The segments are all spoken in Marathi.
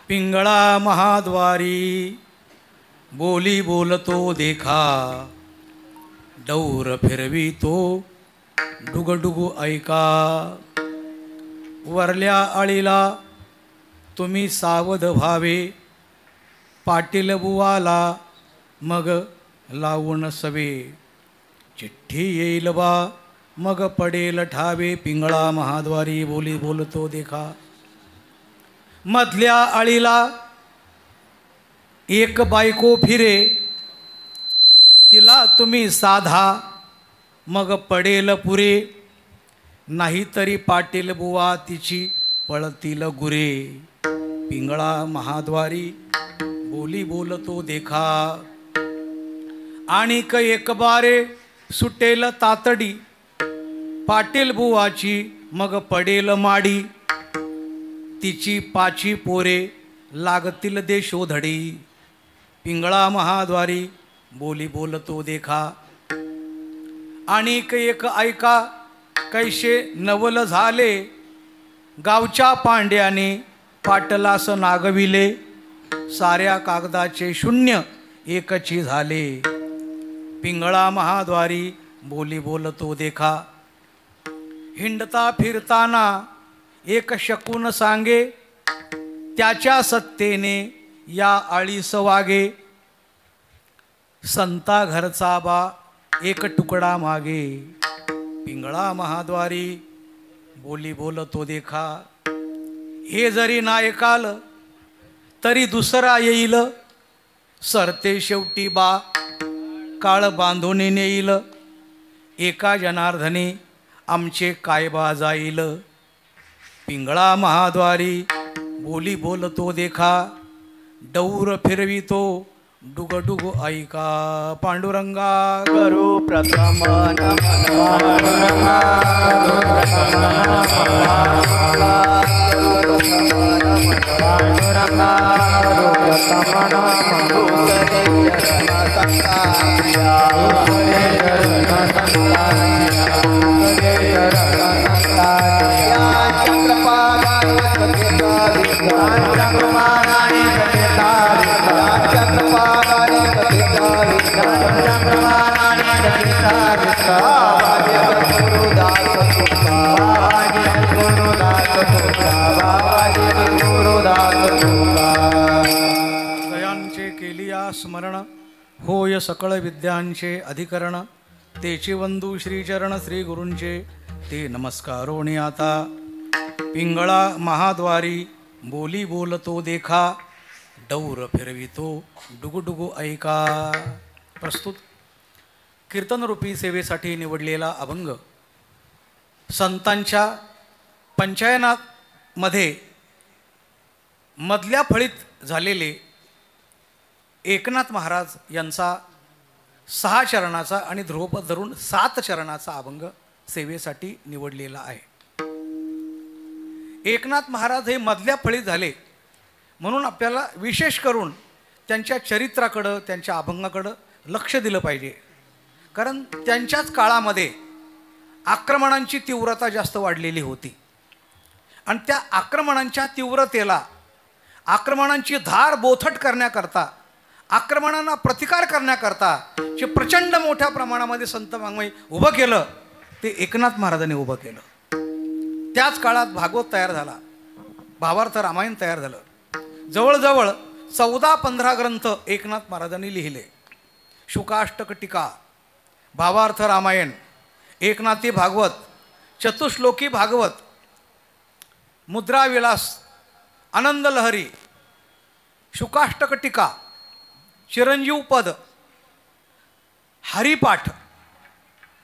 पिंगळा महाद्वारी बोली बोलतो देखा, डौर फिरवितो डुगडुगू ऐका. वरल्या आळीला तुम्ही सावध व्हावे, पाटील बुवाला मग लावून सवे. चिठ्ठी येईल बा मग पडेल ठावे, पिंगळा महाद्वारी बोली बोलतो देखा. मधल्या आळीला एक बायको फिरे, तिला तुम्ही साधा मग पडेल पुरे. नाहीतरी पाटील बुवा तिची पळतील गुरे. पिंगळा महाद्वारी बोली बोलतो देखा. आणिक एक बारे सुटेल तातडी, पाटील बुवाची मग पडेल माडी. तिची पाची पोरे लागतील देशोधडी. पिंगळा महाद्वारी बोली बोलतो देखा. आणिक एक ऐका कैसे नवल झाले, गावच्या पांड्याने पाटलास नागविले. साऱ्या कागदाचे शून्य एकची झाले. पिंगळा महाद्वारी बोली बोलतो देखा. हिंडता फिरताना एक शकून सांगे, त्याच्या सत्तेने या आळीस वागे. संता घरचा बा एक तुकडा मागे. पिंगळा महाद्वारी बोली बोलतो देखा. हे जरी ना ऐकाल तरी दुसरा येईल, सरते शेवटी बा काळ बांधून नेईल. एका जनार्दने आमचे काय बा जाईल. पिंगळा महाद्वारी बोली बोलतो देखा. डौर फिरवितो डुगडुग ऐका. पांडुरंगा करू प्रथम दयांचे केलिया स्मरण, होय सकळ विद्यांचे अधिकरण. तेचे वंदू श्रीचरण श्री गुरूंचे, ते नमस्कारोणी आता. पिंगळा महाद्वारी बोली बोलतो देखा. डौर फिरवितो डुगुडुगु ऐका. प्रस्तुत कीर्तनरूपी सेवेसाठी निवडलेला अभंग संतांच्या पंचायनामध्ये मधल्या फळीत झालेले एकनाथ महाराज यांचा 6 चरणाचा आणि ध्रुवपद धरून 7 चरणाचा अभंग सेवेसाठी निवडलेला आहे. एकनाथ महाराज हे मधल्या फळीत झाले म्हणून आपल्याला विशेष करून त्यांच्या चरित्राकडं, त्यांच्या अभंगाकडं लक्ष दिलं पाहिजे. कारण त्यांच्याच काळामध्ये आक्रमणांची तीव्रता जास्त वाढलेली होती आणि त्या आक्रमणांच्या तीव्रतेला, आक्रमणांची धार बोथट करण्याकरता, आक्रमणांना प्रतिकार करण्याकरता जे प्रचंड मोठ्या प्रमाणामध्ये संत वाङ्मय उभं केलं ते एकनाथ महाराजांनी उभं केलं. त्याच काळात भागवत तयार झाला, भावार्थ रामायण तयार झालं. जवळजवळ 14-15 ग्रंथ एकनाथ महाराजांनी लिहिले. शुकाष्टक टीका, भावार्थ रामायण, एकनाथी भागवत, चतुश्लोकी भागवत, मुद्राविलास, आनंद लहरी, शुकाष्टक टीका, चिरंजीव पद, हरिपाठ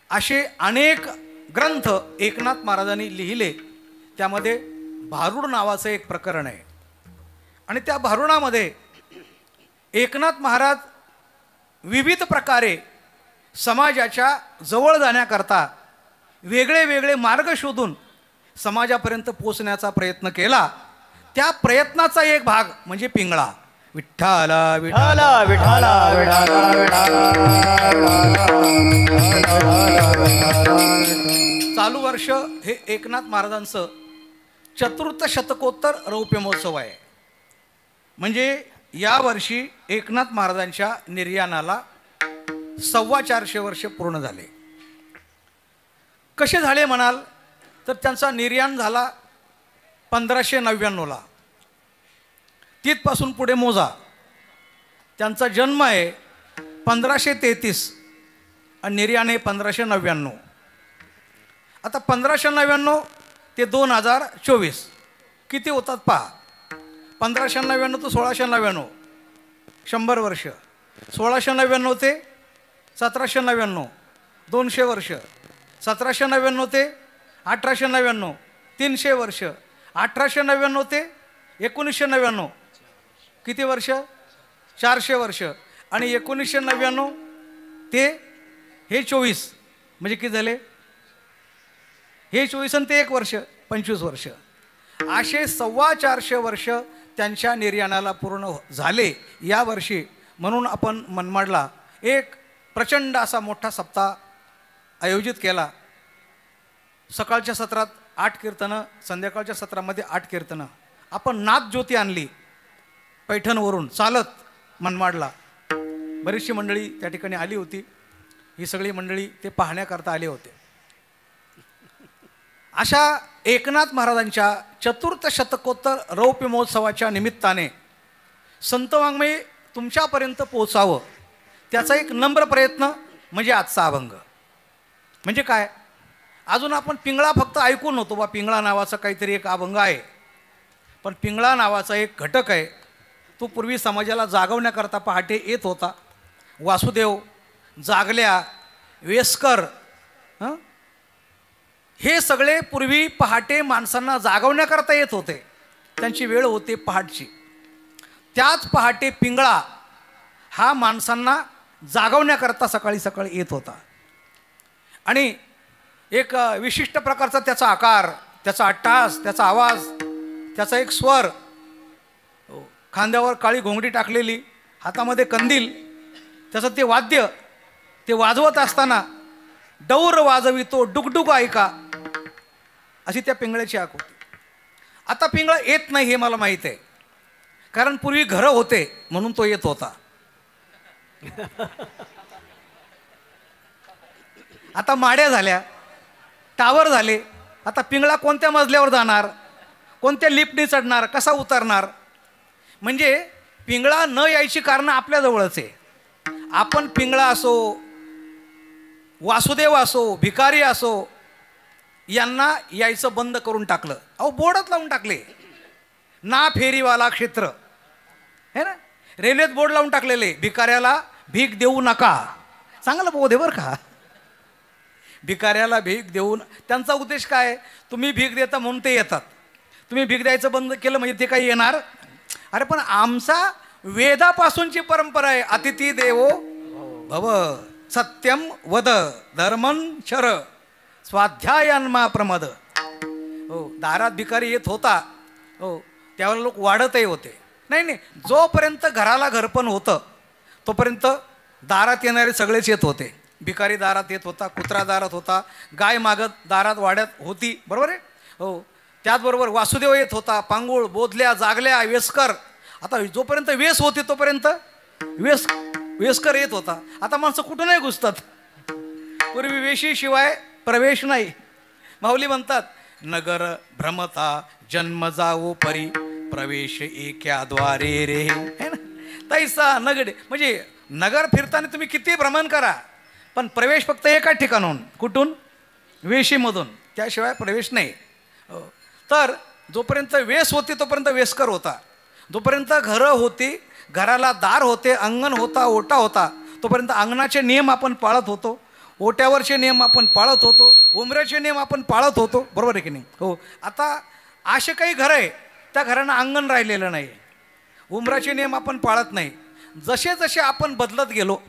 असे अनेक ग्रंथ एकनाथ महाराजांनी लिहिले. त्यामध्ये भारुड नावाचं एक प्रकरण आहे आणि त्या भारुडामध्ये एकनाथ महाराज विविध प्रकारे समाजाच्या जवळ जाण्याकरता वेगळे वेगळे मार्ग शोधून समाजापर्यंत पोचण्याचा प्रयत्न केला. त्या प्रयत्नाचा एक भाग म्हणजे पिंगळा. विठ्ठला विठ्ठला विठाला चालू वर्ष हे एकनाथ महाराजांचं चतुर्थ शतकोत्तर रौप्य महोत्सव आहे. म्हणजे यावर्षी एकनाथ महाराजांच्या निर्याणाला 425 वर्ष पूर्ण झाले. कसे झाले म्हणाल तर त्यांचा निर्याण झाला 1599ला. तिथपासून पुढे मोजा. त्यांचा जन्म आहे 1533 आणि निर्याण आहे 1599. आता 1599 ते 2024 किती होतात पहा. 1599 ते 1699 100 वर्ष. 1699 ते 1799 200 वर्ष. 1799 ते 1899 300 वर्ष. 1899 ते 1999 किती वर्ष? 400 वर्ष. आणि 1999 ते हे 24 म्हणजे किती झाले? हे 24 आणि ते 1 वर्ष 25 वर्ष. असे 425 वर्ष त्यांच्या निर्याणाला पूर्ण झाले यावर्षी. म्हणून आपण मनमाडला एक प्रचंड असा मोठा सप्ताह आयोजित केला. सकाळच्या सत्रात 8 कीर्तनं, संध्याकाळच्या सत्रामध्ये 8 कीर्तनं. आपण नाथ ज्योती आणली पैठणवरून चालत मनमाडला. बरीचशी मंडळी त्या ठिकाणी आली होती. ही सगळी मंडळी ते पाहण्याकरता आले होते. अशा एकनाथ महाराजांच्या चतुर्थ शतकोत्तर रौप्य महोत्सवाच्या निमित्ताने संत वाङ्मय तुमच्यापर्यंत पोचावं त्याचा एक नम्र प्रयत्न म्हणजे आजचा अभंग. म्हणजे काय, अजून आपण पिंगळा फक्त ऐकून होतो बा, पिंगळा नावाचा काहीतरी एक अभंग आहे. पण पिंगळा नावाचा एक घटक आहे. तो पूर्वी समाजाला जागवण्याकरता पहाटे येत होता. वासुदेव, जागल्या, वेस्कर हे सगळे पूर्वी पहाटे माणसांना जागवण्याकरता येत होते. त्यांची वेळ होते पहाटची. त्याच पहाटे पिंगळा हा माणसांना जागवण्याकरता सकाळी सकाळी येत होता. आणि एक विशिष्ट प्रकारचा त्याचा आकार, त्याचा अट्टास, त्याचा आवाज, त्याचा एक स्वर, खांद्यावर काळी घोंगडी टाकलेली, हातामध्ये कंदील, त्याचं ते वाद्य, ते वाजवत असताना डौर वाजवितो डुगडुग ऐका, अशी त्या पिंगळ्याची आक होती. आता पिंगळा येत नाही हे मला माहीत आहे, कारण पूर्वी घरं होते म्हणून तो येत होता. आता माड्या झाल्या, टावर झाले. आता पिंगळा कोणत्या मजल्यावर जाणार, कोणत्या लिफ्टने चढणार, कसा उतरणार? म्हणजे पिंगळा न यायची कारणं आपल्याजवळच आहे. आपण पिंगळा असो, वासुदेव असो, भिकारी असो, यांना यायचं बंद करून टाकलं. अहो बोर्डच लावून टाकले, ना फेरीवाला क्षेत्र है ना. रेल्वेत बोर्ड लावून टाकलेले, भिकाऱ्याला भीक देऊ नका. चांगलं बोध आहे बरं का. भिकाऱ्याला भीक देऊन, त्यांचा उद्देश काय? तुम्ही भीक देता म्हणून ते येतात. तुम्ही भीक द्यायचं बंद केलं म्हणजे ते काही येणार? अरे पण आमचा वेदापासूनची परंपरा आहे, अतिथी देवो भव, सत्यम वद, धर्मं शर, स्वाध्यायान्मा प्रमद. हो, दारात भिकारी येत होता, हो, त्यावेळेला लोक वाढतही होते. नाही नाही, जोपर्यंत घराला घरपण होतं तोपर्यंत दारात येणारे सगळेच येत होते. भिकारी दारात येत होता, कुत्रा दारात होता, गाय मागत दारात वाड्यात होती, बरोबर आहे. हो, त्याचबरोबर वासुदेव येत होता, पांगुळ, बोधल्या, जागल्या, वेसकर. आता जोपर्यंत वेस होती तोपर्यंत वेसकर येत होता. आता माणसं कुठूनही घुसतात. पूर्वी वेशीशिवाय प्रवेश नाही. माऊली म्हणतात, नगर भ्रमता जन्म जावो परी, प्रवेश एक्या द्वारे रे. है ना, तैसा नगडे. म्हणजे नगर फिरताना तुम्ही किती भ्रमण करा, पण प्रवेश फक्त एका ठिकाणून. कुठून? वेशीमधून. त्याशिवाय प्रवेश नाही. तर जोपर्यंत वेस होती तोपर्यंत वेसकर होता. जोपर्यंत घरं होती, घराला दार होते, अंगण होता, ओटा होता, तोपर्यंत अंगणाचे नियम आपण पाळत होतो, ओट्यावरचे नियम आपण पाळत होतो, उमऱ्याचे नियम आपण पाळत होतो, बरोबर आहे की नाही. हो, आता असे काही घरं आहे त्या घरांना अंगण राहिलेलं नाही, उमराचे नियम आपण पाळत नाही. जसे जसे आपण बदलत गेलो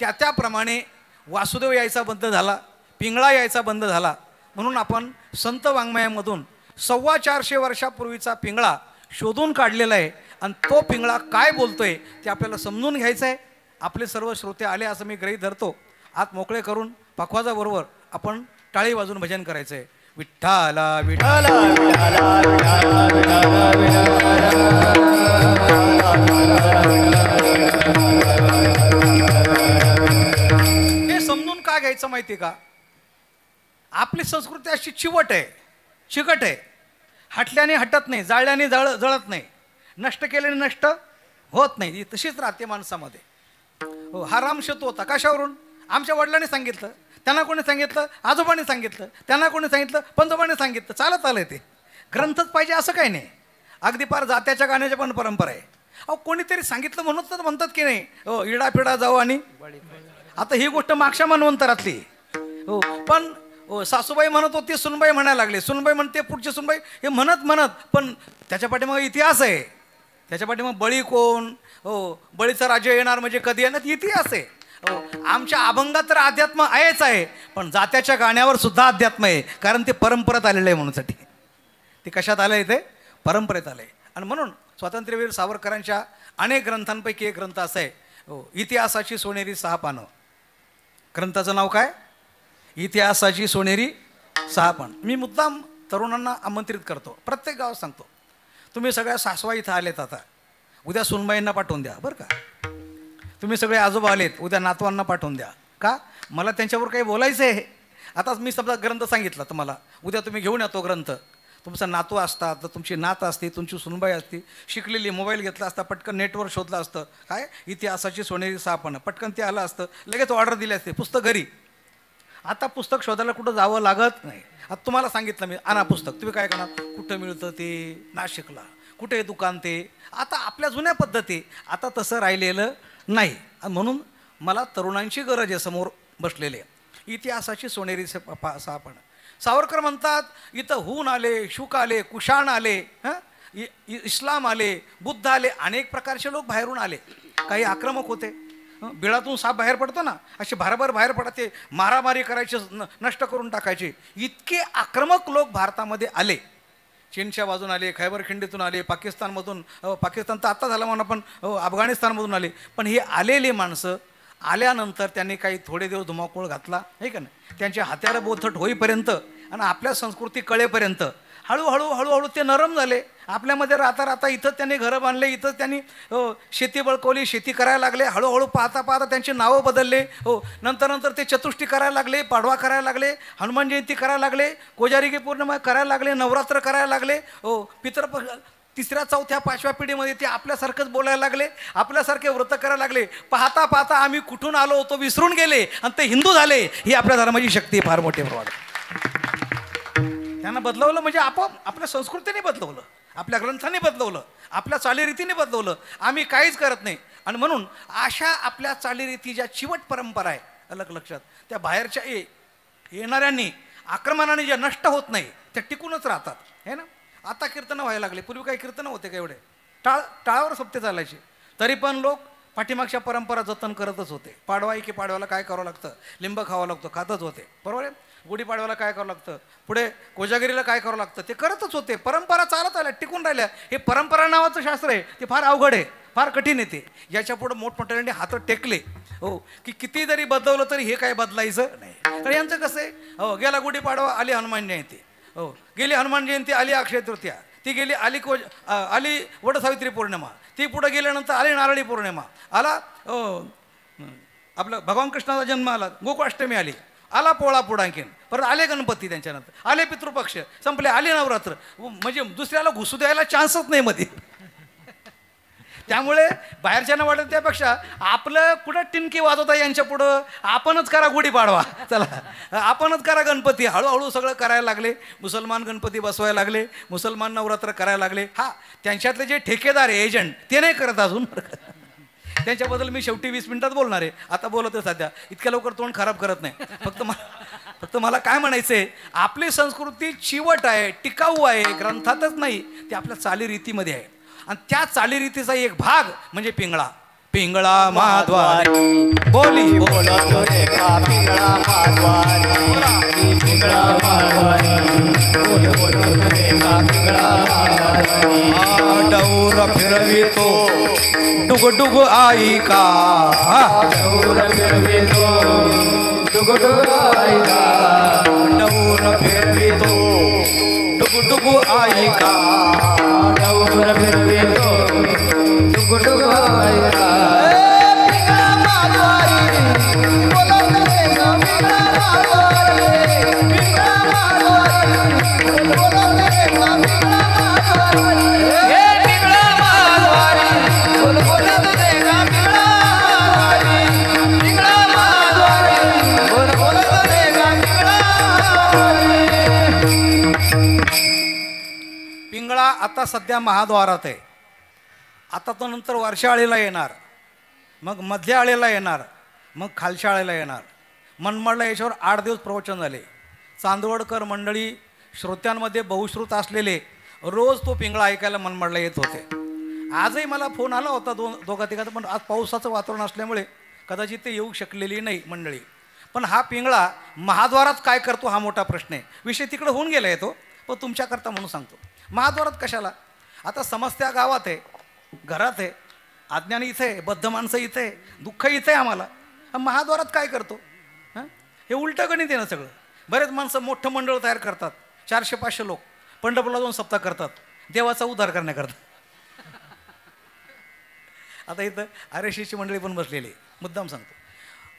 त्याप्रमाणे वासुदेव यायचा बंद झाला, पिंगळा यायचा बंद झाला. म्हणून आपण संत वाङ्मयामधून 425 वर्षापूर्वीचा पिंगळा शोधून काढलेला आहे. आणि तो पिंगळा काय बोलतोय ते आपल्याला समजून घ्यायचं आहे. आपले सर्व श्रोते आले असं मी गृहीत धरतो. आत मोकळे करून पखवाजाबरोबर आपण टाळी वाजून भजन करायचं आहे. विठ्ठला विठ्ठला हे समजून का घ्यायचं माहिती आहे का? आपली संस्कृती अशी चिवट आहे, चिकट आहे. हटल्याने हटत नाही, जाळल्याने जळत नाही, नष्ट केल्याने नष्ट होत नाही, तशीच राहते माणसामध्ये. हो, हा रामशेतू होता कशावरून? आमच्या वडिलांनी सांगितलं, त्यांना कोणी सांगितलं? आजोबांनी सांगितलं, त्यांना कोणी सांगितलं? पंजोबांनी सांगितलं. चालत आलंय ते. ग्रंथच पाहिजे असं काही नाही. अगदी पार जात्याच्या गाण्याच्या पण परंपरा आहे. अहो, कोणीतरी सांगितलं म्हणून तर म्हणतात की नाही, हो, इडापिडा जाऊ आणि आता ही गोष्ट मागच्या मनवंतरातली. हो, पण हो, सासूबाई म्हणत होती, सुनबाई म्हणायला लागले, सुनबाई म्हणते, पुढची सुनबाई, हे म्हणत पण त्याच्या पाठीमागे इतिहास आहे. त्याच्या पाठीमागे बळी कोण, हो, बळीचा राज्य येणार म्हणजे कधी येणार, इतिहास आहे. हो, आमच्या अभंगात तर अध्यात्म आहेच आहे, पण जात्याच्या गाण्यावर सुद्धा अध्यात्म आहे. कारण ते परंपरेत आलेलं आहे. म्हणूनसाठी ते कशात आलं आहे? ते परंपरेत आलं आहे. आणि म्हणून स्वातंत्र्यवीर सावरकरांच्या अनेक ग्रंथांपैकी एक ग्रंथ असा आहे, हो, इतिहासाची सोनेरी 6 पानं. ग्रंथाचं नाव काय? इतिहासाची सोनेरी 6 पानं. मी मुद्दाम तरुणांना आमंत्रित करतो, प्रत्येक गावात सांगतो, तुम्ही सगळ्या सासवा इथं आलेत, आता उद्या सुनबाईंना पाठवून द्या बरं का. तुम्ही सगळे आजोबा आलेत, उद्या नातवांना पाठवून द्या. का? मला त्यांच्यावर काही बोलायचं आहे. आता मी समजा ग्रंथ सांगितला तुम्हाला, उद्या तुम्ही घेऊन या तो ग्रंथ. तुमचा नातू असता, तर तुमची नात असते, तुमची सुनबाई असती, शिकलेली, मोबाईल घेतला असता, पटकन नेटवर शोधला असतं, काय इतिहासाची सोनेरी 6 पानं, पटकन ते आलं असतं, लगेच ऑर्डर दिली असते, पुस्तक घरी. आता पुस्तक शोधायला कुठं जावं लागत नाही. आता तुम्हाला सांगितलं मी, आणा पुस्तक. तुम्ही काय करणार? कुठं मिळतं ते? नाशिकला. कुठे दुकान ते? आता आपल्या जुन्या पद्धती. आता तसं राहिलेलं नाही. म्हणून मला तरुणांची गरज आहे समोर बसलेले. इतिहासाची सोनेरी 6 पानं. सावरकर म्हणतात, इथं हून आले, शुक आले, कुशाण आले, इस्लाम आले, बुद्ध आले, अनेक प्रकारचे लोक बाहेरून आले. काही आक्रमक होते, बिळातून साप बाहेर पडतो ना, असे भारभर बाहेर पडते, मारामारी करायचे, नष्ट करून टाकायचे. इतके आक्रमक लोक भारतामध्ये आले. चीनच्या बाजून आले, खैबर खिंडीतून आले, पाकिस्तानमधून, पाकिस्तान तर आत्ता झाला म्हणून, पण अफगाणिस्तानमधून आले. पण हे आलेले माणसं आल्यानंतर त्यांनी काही थोडे दिवस धुमाकूळ घातला, हे का नाही, त्यांचे हात्यारं बोथट होईपर्यंत आणि आपल्या संस्कृती कळेपर्यंत हळूहळू ते नरम झाले. आपल्यामध्ये राहता इथं त्यांनी घरं बांधले, इथं त्यांनी शेती बळकवली, शेती करायला लागले. हळूहळू पाहता त्यांची नावं बदलले. हो, नंतर ते चतुष्टी करायला लागले, पाडवा करायला लागले, हनुमान जयंती करायला लागले, कोजारिकी पौर्णिमा करायला लागले, नवरात्र करायला लागले. हो, पितर 3ऱ्या 4थ्या 5व्या पिढीमध्ये ते आपल्यासारखंच बोलायला लागले, आपल्यासारखे व्रत करायला लागले. पाहता आम्ही कुठून आलो होतो विसरून गेले आणि ते हिंदू झाले. ही आपल्या धर्माची शक्ती फार मोठी प्रमाणात. त्यांना बदलवलं म्हणजे आपोआप आपल्या संस्कृतीने बदलवलं, आपल्या ग्रंथांनी बदलवलं, आपल्या चालीरीतीने बदलवलं. आम्ही काहीच करत नाही. आणि म्हणून अशा आपल्या चालीरीती ज्या चिवट परंपरा आहे, अलग लक्षात, त्या बाहेरच्या येणाऱ्यांनी आक्रमणाने ज्या नष्ट होत नाही त्या टिकूनच राहतात, है ना. आता कीर्तनं व्हायला लागले. पूर्वी काही कीर्तनं होते का एवढे? टाळावर सप्ते चालायचे. तरी पण लोक पाठीमागच्या परंपरा जतन करतच होते. पाडवा आहे की पाडव्याला काय करावं लागतं, लिंब खावं लागतं, खातच होते, बरोबर आहे. गुढीपाडव्याला काय करावं लागतं, पुढे कोजागिरीला काय करावं लागतं, ते करतच होते. परंपरा चालत आल्या, टिकून राहिल्या. हे परंपरा नावाचं शास्त्र आहे, ते फार अवघड आहे, फार कठीण आहे. ते याच्या पुढं मोठमोठ्याने हात टेकले हो की किती जरी बदलवलं तरी हे काय बदलायचं नाही. तर यांचं कसं आहे, हो गेला गुढीपाडवा आली हनुमान जयंती, हो गेली हनुमान जयंती आली अक्षय तृतीया, ती गेली आली वटसावित्री पौर्णिमा, ती पुढं गेल्यानंतर आली नारळी पौर्णिमा, आला आपलं भगवान कृष्णाचा जन्म आला, गोकुळाष्टमी आली, आला पोळा पुढं आणखीन, परत आले गणपती, त्यांच्यानंतर आले पितृपक्ष संपले, आले नवरात्र. म्हणजे दुसऱ्याला घुसू द्यायला चान्सच नाही मध्ये. त्यामुळे बाहेरच्यांना वाटत त्यापेक्षा आपलं कुठं टिनकी वाजवता यांच्या पुढं, आपणच करा गुढीपाडवा, चला आपणच करा गणपती. हळूहळू सगळं करायला लागले. मुसलमान गणपती बसवायला लागले, मुसलमान नवरात्र करायला लागले. हा त्यांच्यातले जे ठेकेदार आहे, एजंट, ते नाही करत अजून. त्यांच्याबद्दल मी शेवटी 20 मिनिटात बोलणार आहे. आता बोलतोय सध्या, इतक्या लवकर तोंड खराब करत नाही. फक्त मला काय म्हणायचंय, आपली संस्कृती चिवट आहे, टिकाऊ आहे, ग्रंथातच नाही, ती आपल्या चालीरीतीमध्ये आहे. आणि त्या चालीरीतीचा एक भाग म्हणजे पिंगळा. पिंगळा महाद्वारी बोली बोलतो एका पिंगळा माधवारी, पिंगळा माधवारी, बोलतो एका पिंगळा माधवारी. डौर फिरवितो डुगडुग आई का, डौर फिरवितो डुगडुग आई का, डौर फिरवितो डुगडुग आई का, डौर फिरवितो डुगडुग आई का. पिंगळा माधवारी, बोलतो एका पिंगळा माधवारी, पिंगळा माधवारी, बोलतो एका पिंगळा माधवारी. पिंगळा आता सध्या महाद्वारात आहे. आता तो नंतर वरच्या आळीला येणार, मग मधल्या आळीला येणार, मग खालच्या आळीला येणार. मनमाडला याच्यावर 8 दिवस प्रवचन झाले. चांदवडकर मंडळी श्रोत्यांमध्ये बहुश्रुत असलेले रोज तो पिंगळा ऐकायला मनमाडला येत होते. आजही मला फोन आला होता दोघा तिघांचा, पण आज पावसाचं वातावरण असल्यामुळे कदाचित ते येऊ शकलेली नाही मंडळी. पण हा पिंगळा महाद्वारात काय करतो हा मोठा प्रश्न आहे. विषय तिकडे होऊन गेला आहे तो, पण तुमच्याकरता म्हणून सांगतो. महाद्वारात कशाला, आता समस्या गावात आहे, घरात आहे, अज्ञान इथे आहे, बद्ध माणसं इथे आहे, दुःख इथे आहे आम्हाला. महाद्वारात काय करतो, हां हे उलटं गणित आहे ना सगळं. बरेच माणसं मोठं मंडळ तयार करतात, 400-500 लोक पंढरपूरला जाऊन सप्ताह करतात देवाचा उद्धार करण्याकरता. आता इथं आरएसएसची मंडळी पण बसलेली. मुद्दाम सांगतो,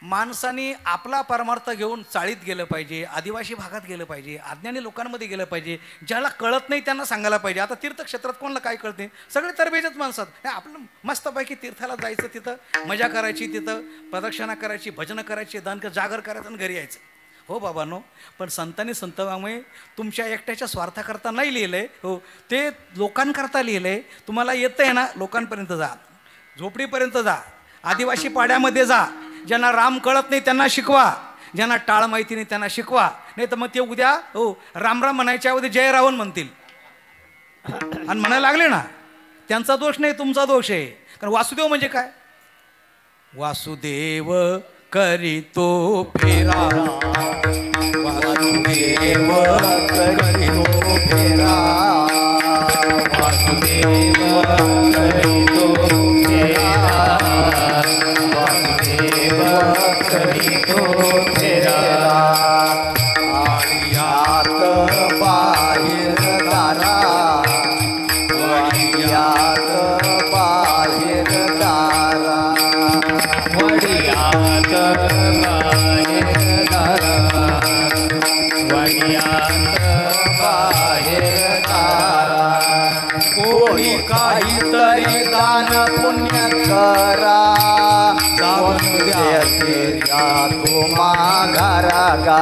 माणसाने आपला परमार्थ घेऊन चाळीत गेलं पाहिजे, आदिवासी भागात गेलं पाहिजे, अज्ञानी लोकांमध्ये गेलं पाहिजे, ज्याला कळत नाही त्यांना सांगायला पाहिजे. आता तीर्थक्षेत्रात कोणाला काय कळते, सगळे तरबेजच माणसात. आपलं मस्तपैकी तीर्थाला जायचं, तिथं मजा करायची, तिथं प्रदक्षिणा करायची, भजनं करायची, दान जागर करायचं आणि घरी यायचं. हो बाबांनो, पण संतांनी संतवाङ्मय तुमच्या एकट्याच्या स्वार्थाकरता नाही लिहिलं आहे, हो ते लोकांकरता लिहिलं आहे. तुम्हाला येतं आहे ना, लोकांपर्यंत जा, झोपडीपर्यंत जा, आदिवासी पाड्यामध्ये जा, ज्यांना राम कळत नाही त्यांना शिकवा, ज्यांना टाळ माहिती नाही त्यांना शिकवा. नाही तर मग ते उद्या हो राम राम म्हणायच्या ऐवजी जय रावण म्हणतील आणि म्हणायला लागले ना. त्यांचा दोष नाही, तुमचा दोष आहे. कारण वासुदेव म्हणजे काय, वासुदेव करीतो फेरा, वासुदेव करीतो फेरा, वासुदेव करीतो फेरा, वासुदेव करीतो फेरा. आत बाहेर दारा, वडियात बाहेर दारा, वडियात बाहेर दारा, वडियात बाहेर दारा. कोणी काहीतरी दान पुण्य करा, जाऊन द्या तुम्हा घरा गा.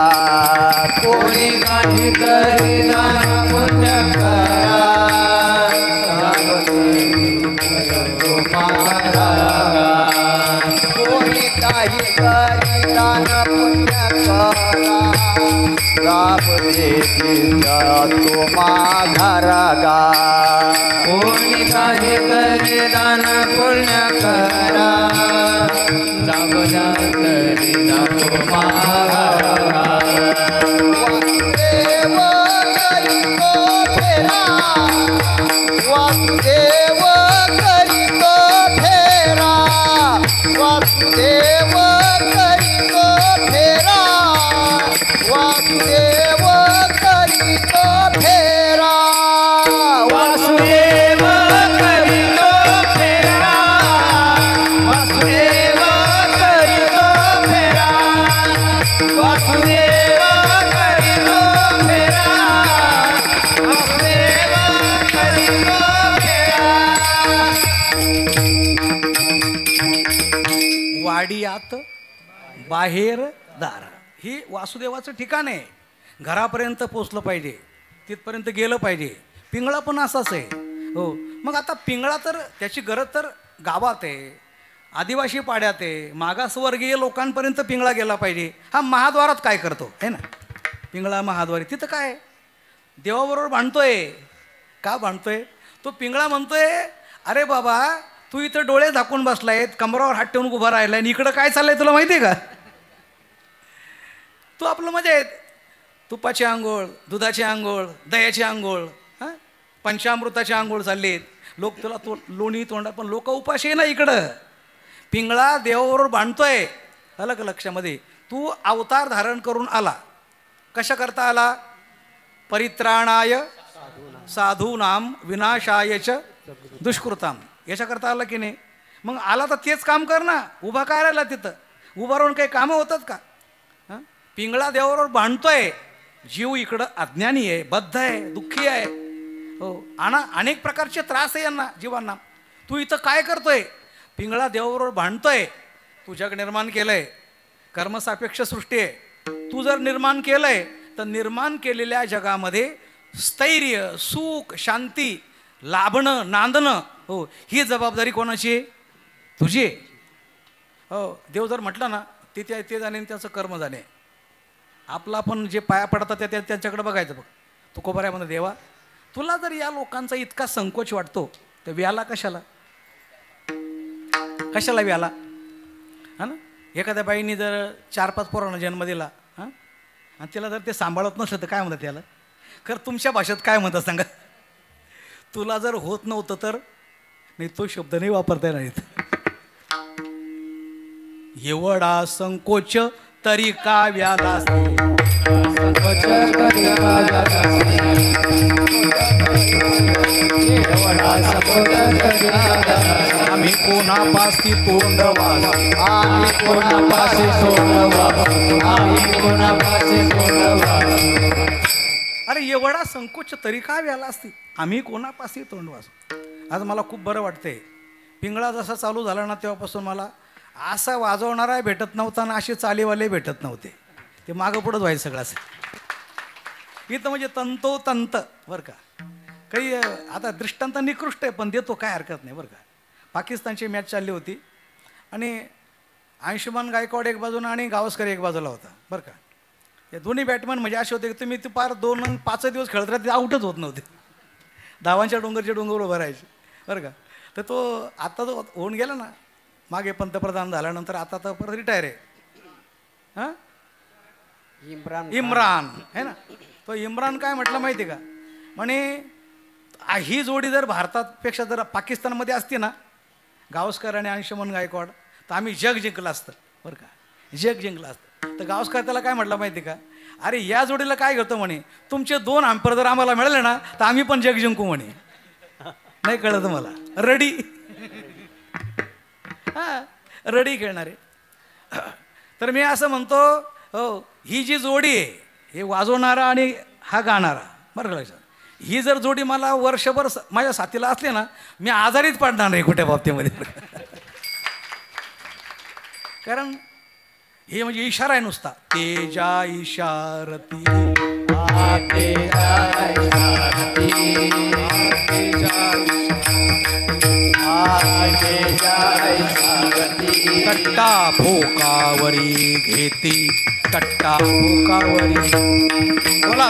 कोणी काहीतरी दान पुण्य करा, जाऊन तुम्हा घरा गा. कोणी काहीतरी दान पुण्य करा, जाऊन द्या तुम्हा घरा गा. कोणी काहीतरी दान पुण्य करा, जाऊन तरी तुम्हा घरा गा. बाहेर दार. ही वासुदेवाचं ठिकाण आहे. घरापर्यंत पोचलं पाहिजे, तिथपर्यंत गेलं पाहिजे. पिंगळा पण असाच आहे. हो, मग आता पिंगळा तर त्याची गरज तर गावात आहे, आदिवासी पाड्यात आहे, मागासवर्गीय लोकांपर्यंत पिंगळा गेला पाहिजे. हा महाद्वारात काय करतो आहे ना, पिंगळा महाद्वारी तिथं काय देवाबरोबर भांडतोय. का भांडतोय? तो पिंगळा म्हणतोय, अरे बाबा तू इथं डोळे झाकून बसलायत, कमरावर हात ठेवून उभा राहिलाय, आणि इकडं काय चाललंय तुला माहिती आहे का? तू आपलं मजेत तुपाची आंघोळ, दुधाची आंघोळ, दह्याची आंघोळ, हां पंचामृताची आंघोळ चाललीत. लोक तुला लोणी तोंडा, पण लोक उपाशी आहे ना इकडं. पिंगळा देवाबरोबर भांडतोय. आलं का लक्षामध्ये? तू अवतार धारण करून आला. कशा करता आला? परित्राणाय साधूनाम विनाशायच दुष्कृताम, याच्याकरता आला की नाही? मग आला तर तेच काम कर ना. उभा काय राहिला तिथं? उभा राहून काही कामं होतात का? हां, पिंगळा देवाबरोबर भांडतोय. जीव इकडं अज्ञानी आहे, बद्ध आहे, दुःखी आहे. हो, अनेक प्रकारचे त्रास आहे यांना जीवांना. तू इथं काय करतोय? पिंगळा देवाबरोबर भांडतोय. तू जग निर्माण केलंय, कर्मसापेक्ष सृष्टी आहे. तू जर निर्माण केलंय तर निर्माण केलेल्या जगामध्ये स्थैर्य, सुख, शांती लाभणं, नांदणं, हो, ही जबाबदारी कोणाची आहे? तुझी आहे. हो, देव जर म्हटलं ना ते जाणे त्याचं कर्म जाणे. आपला पण जे पाया पडतात त्या त्यांच्याकडे बघायचं. बघ तुकोबाऱ्यामध्ये, देवा तुला जर या लोकांचा इतका संकोच वाटतो तर व्याला कशाला? कशाला व्याला? हा ना, एखाद्या बाईने जर 4-5 पोरांना जन्म दिला, हां, आणि तिला जर ते सांभाळत नसलं तर काय म्हणतात त्याला? खरं तुमच्या भाषेत काय म्हणतात सांगा? तुला जर होत नव्हतं तर? नाही, तो शब्द नाही वापरता येणार. एवढा संकोच तरी का व्याला? आम्ही कोणापासी तोंड वाजू, आम्ही कोणापासी तोंड वाजू, आम्ही कोणापासी तोंड वाजू. अरे एवढा संकोच तरी का व्याला असती? आम्ही कोणापासी तोंड वाजू. आज मला खूप बरं वाटतंय. पिंगळा जसा चालू झाला ना तेव्हापासून मला असा वाजवणारा भेटत नव्हता ना असे चालीवाले भेटत नव्हते. ते मागं पुढंच व्हायचं सगळं असं. इथं म्हणजे तंतोतंत बरं का. काही आता दृष्टांत निकृष्ट आहे पण देतो, काय हरकत नाही बरं का. पाकिस्तानची मॅच चालली होती आणि आयुष्यमान गायकवाड एक बाजूला आणि गावस्कर एक बाजूला होता बरं का. ते दोन्ही बॅटमॅन म्हणजे असे होते की तुम्ही ते पार 2-5 दिवस खेळत राहते, आऊटच होत नव्हते. धावांच्या डोंगर उभं राहायचे बरं का. तर तो आता जो होऊन गेला ना, मागे पंतप्रधान झाल्यानंतर आता तर परत रिटायर आहे. हां, इम्रान है ना. तो इम्रान काय म्हटलं माहिती आहे का? म्हणे ही जोडी जर भारतापेक्षा जर पाकिस्तानमध्ये असती ना, गावस्कर आणि अंशुमन गायकवाड, तर आम्ही जग जिंकलं असतं बरं का. जग जिंकलं असतं. तर गावस्कर त्याला काय म्हटलं माहिती आहे का? अरे या जोडीला काय करतो म्हणे, तुमचे 2 अंपर जर आम्हाला मिळाले ना तर आम्ही पण जग जिंकू म्हणे. नाही कळलं तुम्हाला? रडी. हां, रडी खेळणारे. तर मी असं म्हणतो, हो, ही जी जोडी आहे, हे वाजवणारा आणि हा गाणारा बरं का लक्षात, ही जर जोडी मला वर्षभर माझ्या साथीला असली ना, मी आजारीच पडणार नाही कुठल्या बाबतीमध्ये. कारण हे म्हणजे इशारा आहे नुसता. तेजा इशारती, कट्टा भोकावरी घेती, कट्टा भोकावरी. बोला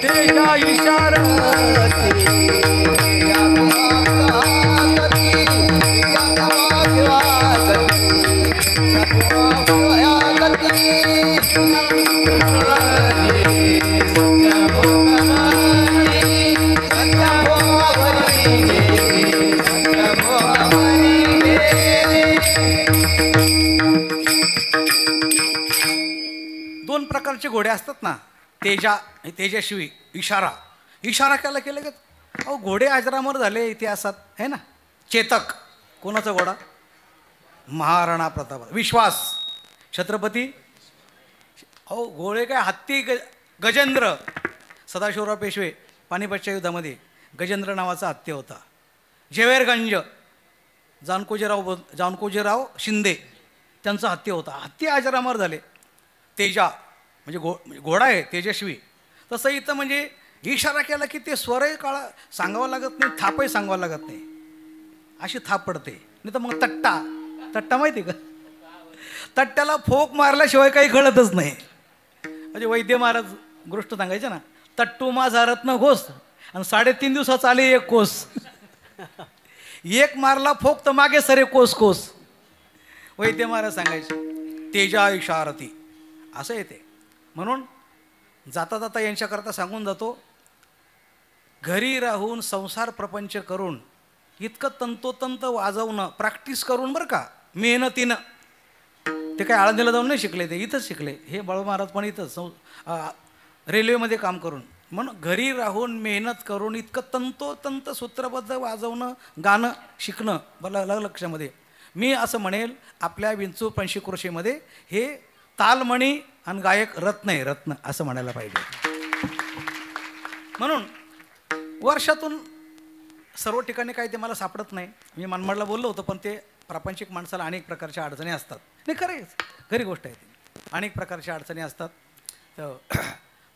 तेजा इशारती, दोन प्रकारचे घोडे असतात ना, तेजाशिवी इशारा केला का? अहो घोडे अजरामर झाले इतिहासात आहे ना. चेतक कोणाचा घोडा? महाराणा प्रताप. विश्वास छत्रपती. अहो घोडे काय हत्ती, गजेंद्र. सदाशिवराव पेशवे पानिपतच्या युद्धामध्ये गजेंद्र नावाचा हत्ती होता. झवेरगंज जानकोजीराव शिंदे त्यांचा हत्ती होता. हत्ती अजरामर झाले. तेजा म्हणजे घोडा आहे तेजस्वी. तसं इथं म्हणजे इशारा केला की ते स्वरही काळा सांगावं लागत नाही, थापही सांगावं लागत नाही, अशी थाप पडते. नाही तर मग तट्टा माहिती का, तट्ट्याला फोक मारल्याशिवाय काही कळतच नाही. म्हणजे वैद्य महाराज गोष्ट सांगायचे ना, तट्टू माझा रत्न घोष आणि 3.5 दिवसात आले एक कोस. एक मारला फोक तर मागे सरे कोस कोस. वैद्य महाराज सांगायचे तेजा इशारती असं येते. म्हणून जाता जाता यांच्याकरता सांगून जातो, घरी राहून संसार प्रपंच करून इतकं तंतोतंत वाजवणं प्रॅक्टिस करून बरं का, मेहनतीनं. ते काय आळंदीला जाऊन नाही शिकले, ते इथंच शिकले. हे बाळू महाराज पण इथंच रेल्वेमध्ये काम करून. म्हणून घरी राहून मेहनत करून इतकं तंतोतंत सूत्रबद्ध वाजवणं गाणं शिकणं मला लक्षामध्ये. मी असं म्हणेल आपल्या विंचू पंचकृषीमध्ये हे तालमणी आणि गायक रत्न आहे, रत्न असं म्हणायला पाहिजे. म्हणून वर्षातून सर्व ठिकाणी काही ते मला सापडत नाही. मी मनमाडला बोललो होतो, पण ते प्रापंचिक माणसाला अनेक प्रकारच्या अडचणी असतात. नाही खरेच खरी गोष्ट आहे ती, अनेक प्रकारच्या अडचणी असतात. तर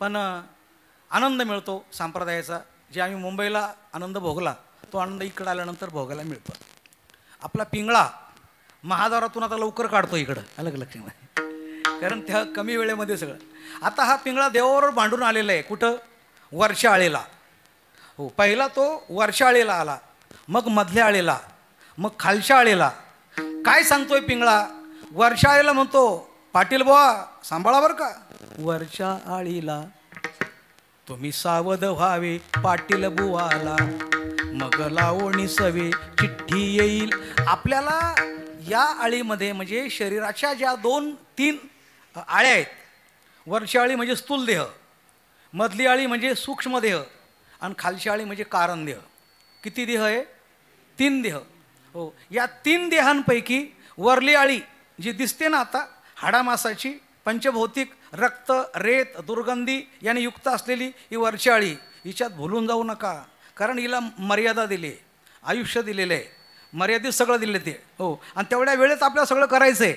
पण आनंद मिळतो संप्रदायाचा. जे आम्ही मुंबईला आनंद भोगला तो आनंद इकडं आल्यानंतर भोगायला मिळतो. आपला पिंगळा महाद्वारातून आता लवकर काढतो इकडं, अलग लक्षामध्ये, कारण त्या कमी वेळेमध्ये सगळं. आता हा पिंगळा देवावर भांडून आलेला आहे. कुठं? वरच्या आळीला. हो, पहिला तो वरच्या आळीला आला, मग मधल्या आळीला, मग खालच्या आळीला. काय सांगतोय पिंगळा? वरच्या आळीला म्हणतो, पाटील बुवा सांभाळा बरं का, वरच्या आळीला तुम्ही सावध व्हावे, पाटील बुवाला मग लावणी सवे चिठ्ठी येईल. आपल्याला या आळीमध्ये म्हणजे शरीराच्या ज्या 2-3 आळ्या आहेत, वरची आळी म्हणजे स्थूल देह, मधली आळी म्हणजे सूक्ष्म देह आणि खालची आळी म्हणजे कारण देह. किती देह आहे? 3 देह. हो, या 3 देहांपैकी वरली आळी जी दिसते ना आता, हाडामासाची, पंचभौतिक, रक्त, रेत, दुर्गंधी याने युक्त असलेली ही वरची आळी, हिच्यात भुलून जाऊ नका. कारण हिला मर्यादा दिली, आयुष्य दिलेलं आहे, मर्यादित सगळं दिलं ते. हो, आणि तेवढ्या वेळेत आपल्याला सगळं करायचं आहे.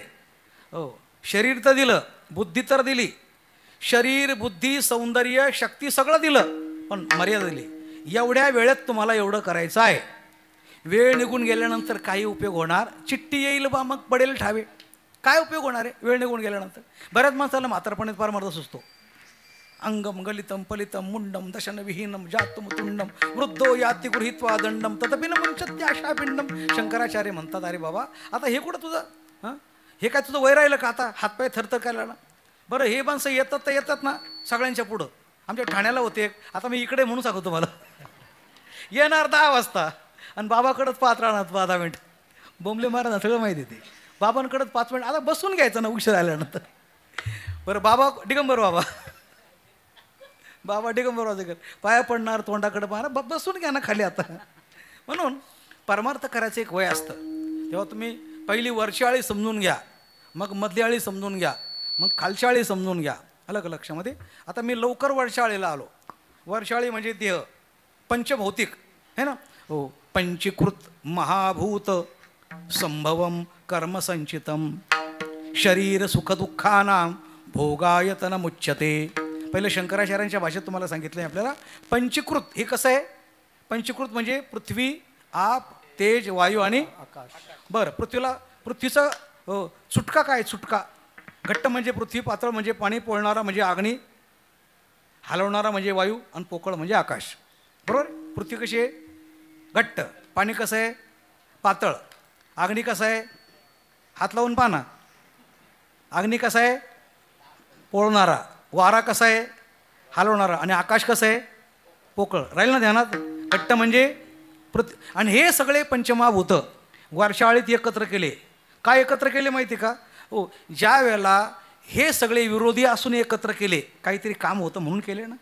हो, शरीर तर दिलं, बुद्धी तर दिली, शरीर बुद्धी सौंदर्य शक्ती सगळं दिलं, पण मर्यादा दिली. एवढ्या वेळेत तुम्हाला एवढं करायचं आहे. वेळ निघून गेल्यानंतर काही उपयोग होणार? चिठ्ठी येईल बा मग पडेल ठावे. काय उपयोग होणार आहे वेळ निघून गेल्यानंतर? बऱ्याच माणसाला म्हातारपणीत फार मर्द सुचतो. अंगम गलितम पलितम मुंडम दशन विहीनम जातम तुंडम वृद्धो याती गृहीत्वा दंडम तथपि न मुंचत्याशा पिंडम. शंकराचार्य म्हणतात, अरे बाबा आता हे कुठं तुझं, हां हे काय तुझं वय राहिलं का आता? हातपाय थरथर करायला ना. बरं, हे माणसं येतात तर येतात ना सगळ्यांच्या पुढं. आमच्या ठाण्याला होते, आता मी इकडे म्हणून सांगतो तुम्हाला, येणार 10 वाजता आणि बाबाकडंच पाहत राहणार 10 मिनिट. बोंबले महाराज सगळं माहिती ते, बाबांकडंच 5 मिनिट. आता बसून घ्यायचं ना उशीर आल्यानंतर. बरं, बाबा दिगंबर बाबा दिगंबर वाजेकर पाया पडणार, तोंडाकडे पाहणार, बसून घ्या ना खाली आता. म्हणून परमार्थ करायचं एक वय असतं. तेव्हा तुम्ही पहिली वरची आळी समजून घ्या, मग मधली आळी समजून घ्या, मग खालची आळी समजून घ्या. अलग लक्षामध्ये. आता मी लवकर वरच्या आळीला आलो. वरच्या आळी म्हणजे देह, पंचभौतिक है ना. हो, पंचीकृत महाभूत संभवम कर्मसंचितम शरीर सुखदुःखानां भोगायतन मुच्यते. पहिलं शंकराचार्यांच्या भाषेत तुम्हाला सांगितलं आहे आपल्याला. पंचीकृत हे कसं आहे? पंचीकृत म्हणजे पृथ्वी, आप, तेज, वायू आणि आकाश. बरं, पृथ्वीचा सुटका काय? सुटका घट्ट म्हणजे पृथ्वी, पातळ म्हणजे पाणी, पोळणारा म्हणजे अग्नी, हलवणारा म्हणजे वायू आणि पोकळ म्हणजे आकाश. बरोबर? पृथ्वी कशी आहे? घट्ट. पाणी कसं आहे? पातळ. अग्नी कसं आहे? हात लावून पाना. अग्नी कसा आहे? पोळणारा. वारा कसा आहे? हलवणारा. आणि आकाश कसं आहे? पोकळ. राहील ना ध्यानात? घट्ट म्हणजे आणि हे सगळे पंचमहाभूत वरच्या आळीत एकत्र केले. काय एकत्र केले माहिती का? हो, ज्या वेळेला हे सगळे विरोधी असून एकत्र केले, काहीतरी काम होतं म्हणून केले ना.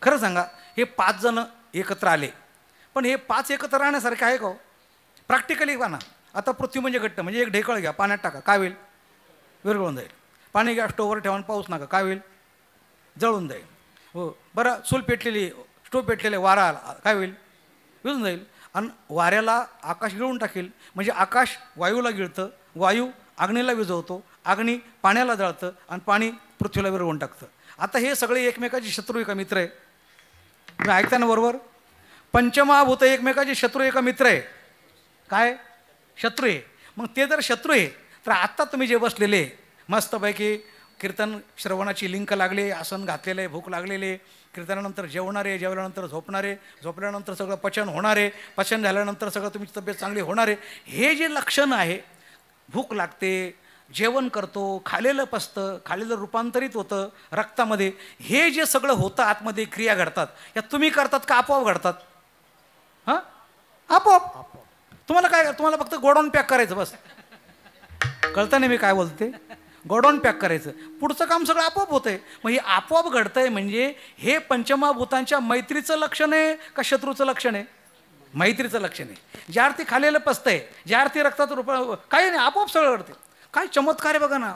खरं सांगा, हे 5 जण एकत्र आले, पण हे 5 एकत्र राहण्यासारखे आहे का? प्रॅक्टिकली पाना. आता पृथ्वी म्हणजे घट्ट म्हणजे एक ढेकळ घ्या, पाण्यात टाका, काय होईल? विरघळून जाईल. पाणी घ्या, स्टोवर ठेवा, पाऊस नका, काय होईल? जळून जाईल. हो बरं, चूल पेटलेली, स्टोव पेटलेले, वारा आला काय होईल? विजून जाईल. आणि वाऱ्याला आकाश गिळून टाकेल. म्हणजे आकाश वायूला गिळतं, वायू अग्नीला विझवतो, अग्नी पाण्याला जळतं आणि पाणी पृथ्वीला विरवून टाकतं. आता हे सगळे एकमेकाचे शत्रू आहे का मित्र आहे? तुम्ही ऐकता ना बरोबर? पंचमहाभूत एकमेकाचे शत्रू आहे का मित्र आहे? काय शत्रू आहे? मग ते जर शत्रू आहे तर आत्ता तुम्ही जे बसलेले मस्तपैकी कीर्तन श्रवणाची लिंक लागले, आसन घातलेले, भूक लागलेले, कीर्तनानंतर जेवणारे, जेवल्यानंतर झोपणारे, झोपल्यानंतर सगळं पचन होणारे, पचन झाल्यानंतर सगळं तुमची तब्येत चांगली होणारे, हे जे लक्षण आहे, भूक लागते, जेवण करतो, खालेलं पचतं, खालेलं रूपांतरित होतं रक्तामध्ये, हे जे सगळं होतं आतमध्ये क्रिया घडतात, या तुम्ही करतात का आपोआप घडतात? हां, आपोआप. तुम्हाला काय, तुम्हाला फक्त गोडाऊन पॅक करायचं बस. कळतं नाही मी काय बोलते? गोडाऊन पॅक करायचं, पुढचं काम सगळं आपोआप होतं आहे. मग हे आपोआप घडतंय म्हणजे हे पंचमहाभूतांच्या मैत्रीचं लक्षण आहे का शत्रूचं लक्षण आहे? मैत्रीचं लक्षण आहे. ज्या अर्थी खालेलं पचतंय, ज्या अर्थी रक्तात काही नाही, आपोआप सगळं घडते. काय चमत्कार आहे बघा ना.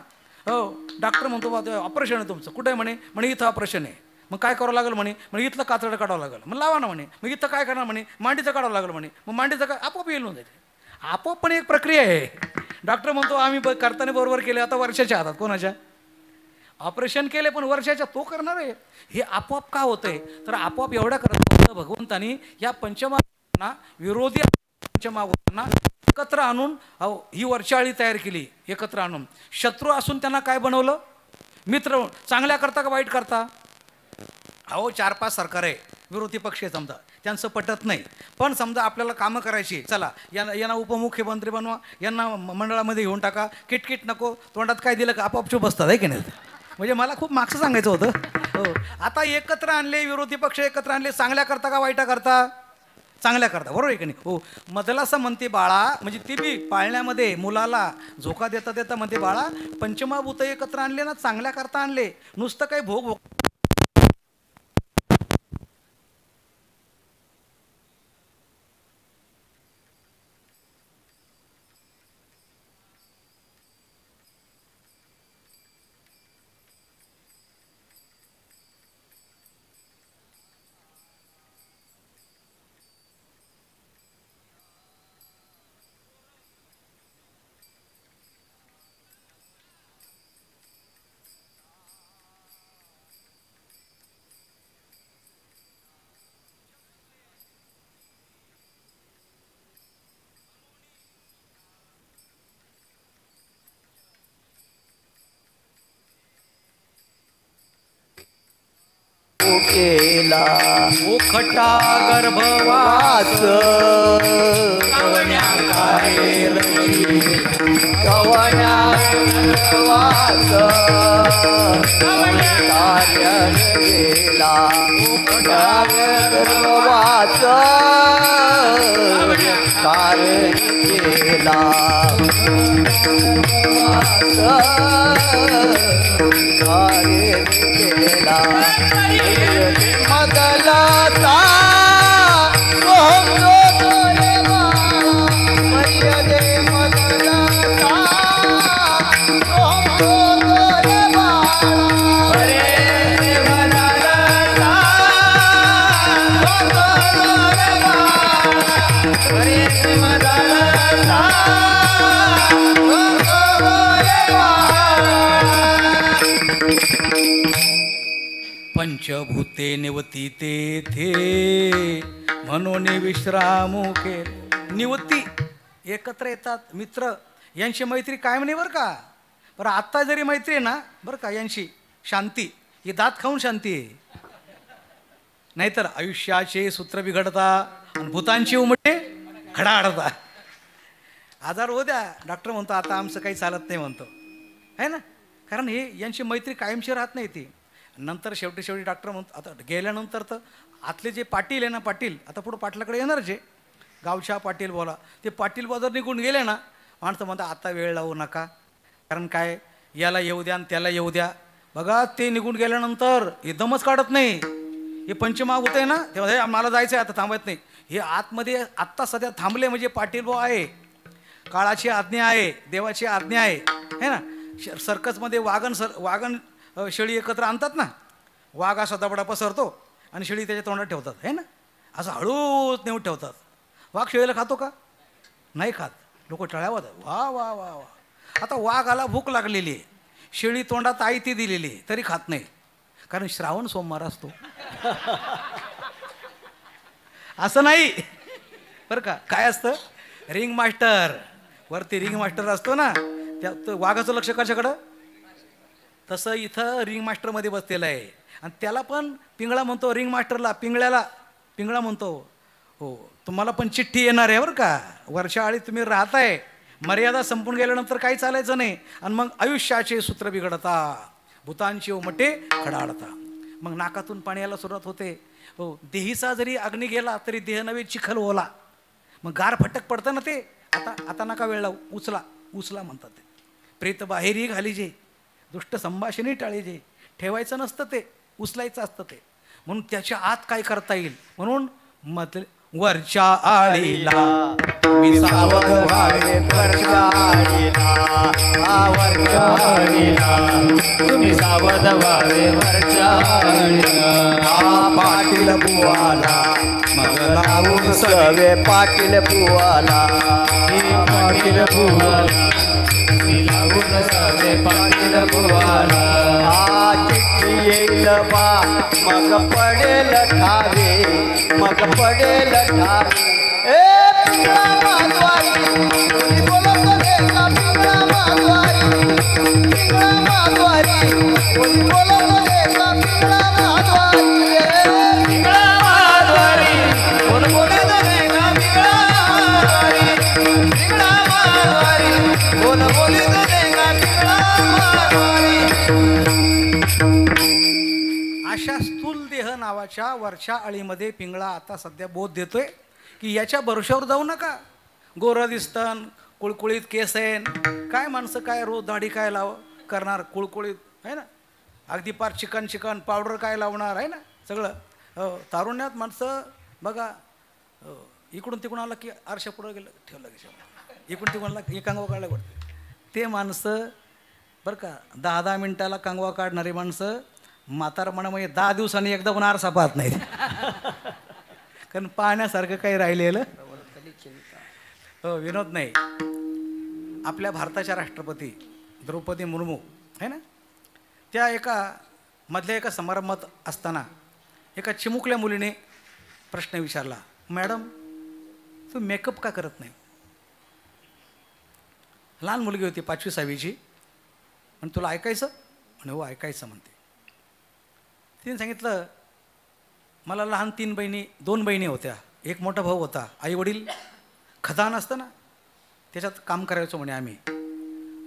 हो, डॉक्टर म्हणतो बा ऑपरेशन आहे तुमचं, कुठे आहे? म्हणे इथं ऑपरेशन आहे. मग काय करावं लागेल? म्हणे इथलं कातडं काढावं लागेल. मग लावा ना. मग इथं काय करणार? मांडीचं काढावं लागेल. मग मांडीचं काय? आपोआप येईल जाईल. आपोआप पण एक प्रक्रिया आहे. डॉक्टर म्हणतो आम्ही करताना बरोबर केले, आता वर्षाच्या हातात. कोणाच्या? ऑपरेशन केले पण वर्षाच्या तो करणार आहे. हे आपोआप का होतंय? तर आपोआप एवढ्या करत भगवंतानी या पंचमहाभूतांना, विरोधी पंचमहाभूतांना एकत्र आणून ही वर्षाळी तयार केली. एकत्र आणून शत्रू असून त्यांना काय बनवलं? मित्र. चांगल्या करता का वाईट करता? अहो 4-5 सरकार आहे, विरोधी पक्ष आहे समजा, त्यांचं पटत नाही, पण समजा आपल्याला कामं करायची, चला यांना उपमुख्यमंत्री बनवा, यांना मंडळामध्ये घेऊन टाका, किटकिट नको, तोंडात काय दिलं का आपोआप चूप बसतात आहे की नाही? म्हणजे मला खूप मागचं सांगायचं होतं. हो, आता एकत्र आणले, विरोधी पक्ष एकत्र आणले, चांगल्या करता का वाईटा करता? चांगल्या करता, बरोबर आहे की नाही? हो. मधला असं म्हणते बाळा, म्हणजे ती बी पाळण्यामध्ये मुलाला झोका देता देता म्हणते बाळा, पंचमहाभूत एकत्र आणले ना, चांगल्या करता आणले, नुसतं काही भोग केला उखटा गर्भवास कवण्या गर्भवास कार्य केला उखटा गर्भवास कार्य केला कार्य केला मदला पंचभूते निवती तेथे म्हणून विश्रामू केले. निवती एकत्र येतात मित्र, यांची मैत्री कायम नाही बरं का. बरं आत्ता जरी मैत्री आहे ना बरं का, यांची शांती ही दात खाऊन शांती आहे, नाहीतर आयुष्याचे सूत्र बिघडता आणि भूतांची उमटे खडाखडता. आजार होऊ द्या, डॉक्टर म्हणतो आता आमचं काही चालत नाही म्हणतो आहे ना, कारण हे यांची मैत्री कायमची राहत नाही ती. नंतर शेवटी डॉक्टर म्हणतो आता गेल्यानंतर तर आतले जे पाटील आहे ना, पाटील आता पुढं पाटलाकडे येणार जे गावच्या पाटील बोला, ते पाटील बाजार निघून गेले ना, माणसं म्हणतात आता वेळ लावू नका, कारण काय याला येऊ द्या आणि त्याला येऊ द्या. बघा ते निघून गेल्यानंतर हे दमच काढत नाही. हे पंचमहाभूत आहे ना, तेव्हा हे मला जायचं आहे आता थांबत नाही. हे आतमध्ये आत्ता सध्या थांबले म्हणजे पाटील भाऊ आहे, काळाची आज्ञा आहे, देवाची आज्ञा आहे है ना. सर्कसमध्ये वाघन शेळी एकत्र आणतात ना, वाघ असा दबडा पसरतो आणि शेळी त्याच्या तोंडात ठेवतात आहे ना, असं हळूच नेऊन ठेवतात. वाघ शेळीला खातो का? नाही खात. लोक टळ्यावर वा वा वा वा. आता वाघाला भूक लागलेली आहे, शेळी तोंडात आयती दिलेली आहे, तरी खात नाही, कारण श्रावण सोमवार असतो. असं नाही बरं का. काय असतं, रिंग मास्टर वरती रिंग मास्टर असतो ना, त्या वाघाचं लक्ष कशाकडं, तसं इथं रिंग मास्टरमध्ये बसलेलं आहे. आणि त्याला पण पिंगळा म्हणतो, रिंग मास्टरला पिंगळ्याला पिंगळा म्हणतो. हो, तुम्हाला पण चिठ्ठी येणार आहे बरं का. वर्षा आळी तुम्ही राहताय, मर्यादा संपून गेल्यानंतर काही चालायचं नाही, आणि मग आयुष्याचे सूत्र बिघडता, भूतांची उमटे खडाडता. मग नाकातून पाणी यायला सुरुवात होते. हो, देहीचा जरी अग्नी गेला तरी देह नवे चिखल ओला. मग गार फटक पडतं ना ते. आता नका वेळ लावू, उचला उचला म्हणतात ते. प्रेत बाहेरही घालीजे, दुष्ट संभाषणी टाळीजे. ठेवायचं नसतं ते, उचलायचं असतं ते. म्हणून त्याच्या आत काय करता येईल, म्हणून वरच्या आळीला मी सावध व्हावे वरच्या आळीला, वरच्या आळीला तुम्ही सावध व्हावे वरच्या आळीला. पाटील बुवाला मग लावून सवे, पाटील बुवाला पाटील बुवाला लावून सवे, पाटील बुवाला. चिठ्ठी येईल बा मग पडेल ठावे, मग पडेल ठावे. ए पिंगळा माधवारी कोणी बोलत रे का, पिंगळा माधवारी पिंगळा माधवारी कोणी बोलत रे का, पिंगळा माधवारी रे पिंगळा माधवारी कोण बोलत रे का, पिंगळा माधवारी पिंगळा माधवारी कोण बोलत रे का, पिंगळा माधवारी. अशा स्थूल देह नावाच्या वरच्या आळीमध्ये पिंगळा आता सध्या बोध देतोय की याच्या भरोश्यावर जाऊ नका. गोरं दिसतं, कुळकुळीत केस आहे, काय माणसं काय रोज दाढी काय करणार, कुळकुळीत आहे ना, अगदी पार चिकन पावडर काय लावणार आहे ना सगळं. तारुण्यात माणसं बघा, इकडून तिकडून आलं की आरशा पुढं गेलं ठेवलं की इकडून तिकडून आला की कांगवा काढलं पडतं. ते माणसं बरं का 10-10 मिनिटाला कांगवा काढणारी माणसं म्हातारपणामध्ये 10 दिवसांनी एकदा पण आरसा पाहत नाहीत. कारण पाहण्यासारखं काही राहिलेलं विनोद नाही. आपल्या भारताच्या राष्ट्रपती द्रौपदी मुर्मू आहे ना, त्या मधल्या एका समारंभात असताना एका चिमुकल्या मुलीने प्रश्न विचारला, मॅडम तू मेकअप का करत नाही. लहान मुलगी होती 5वी-6वीची. पण तुला ऐकायचं म्हणे, हो ऐकायचं म्हणते. तिने सांगितलं, मला लहान 2 बहिणी होत्या, एक मोठा भाऊ होता. आई वडील खदान असतं ना त्याच्यात काम करायचो म्हणे आम्ही.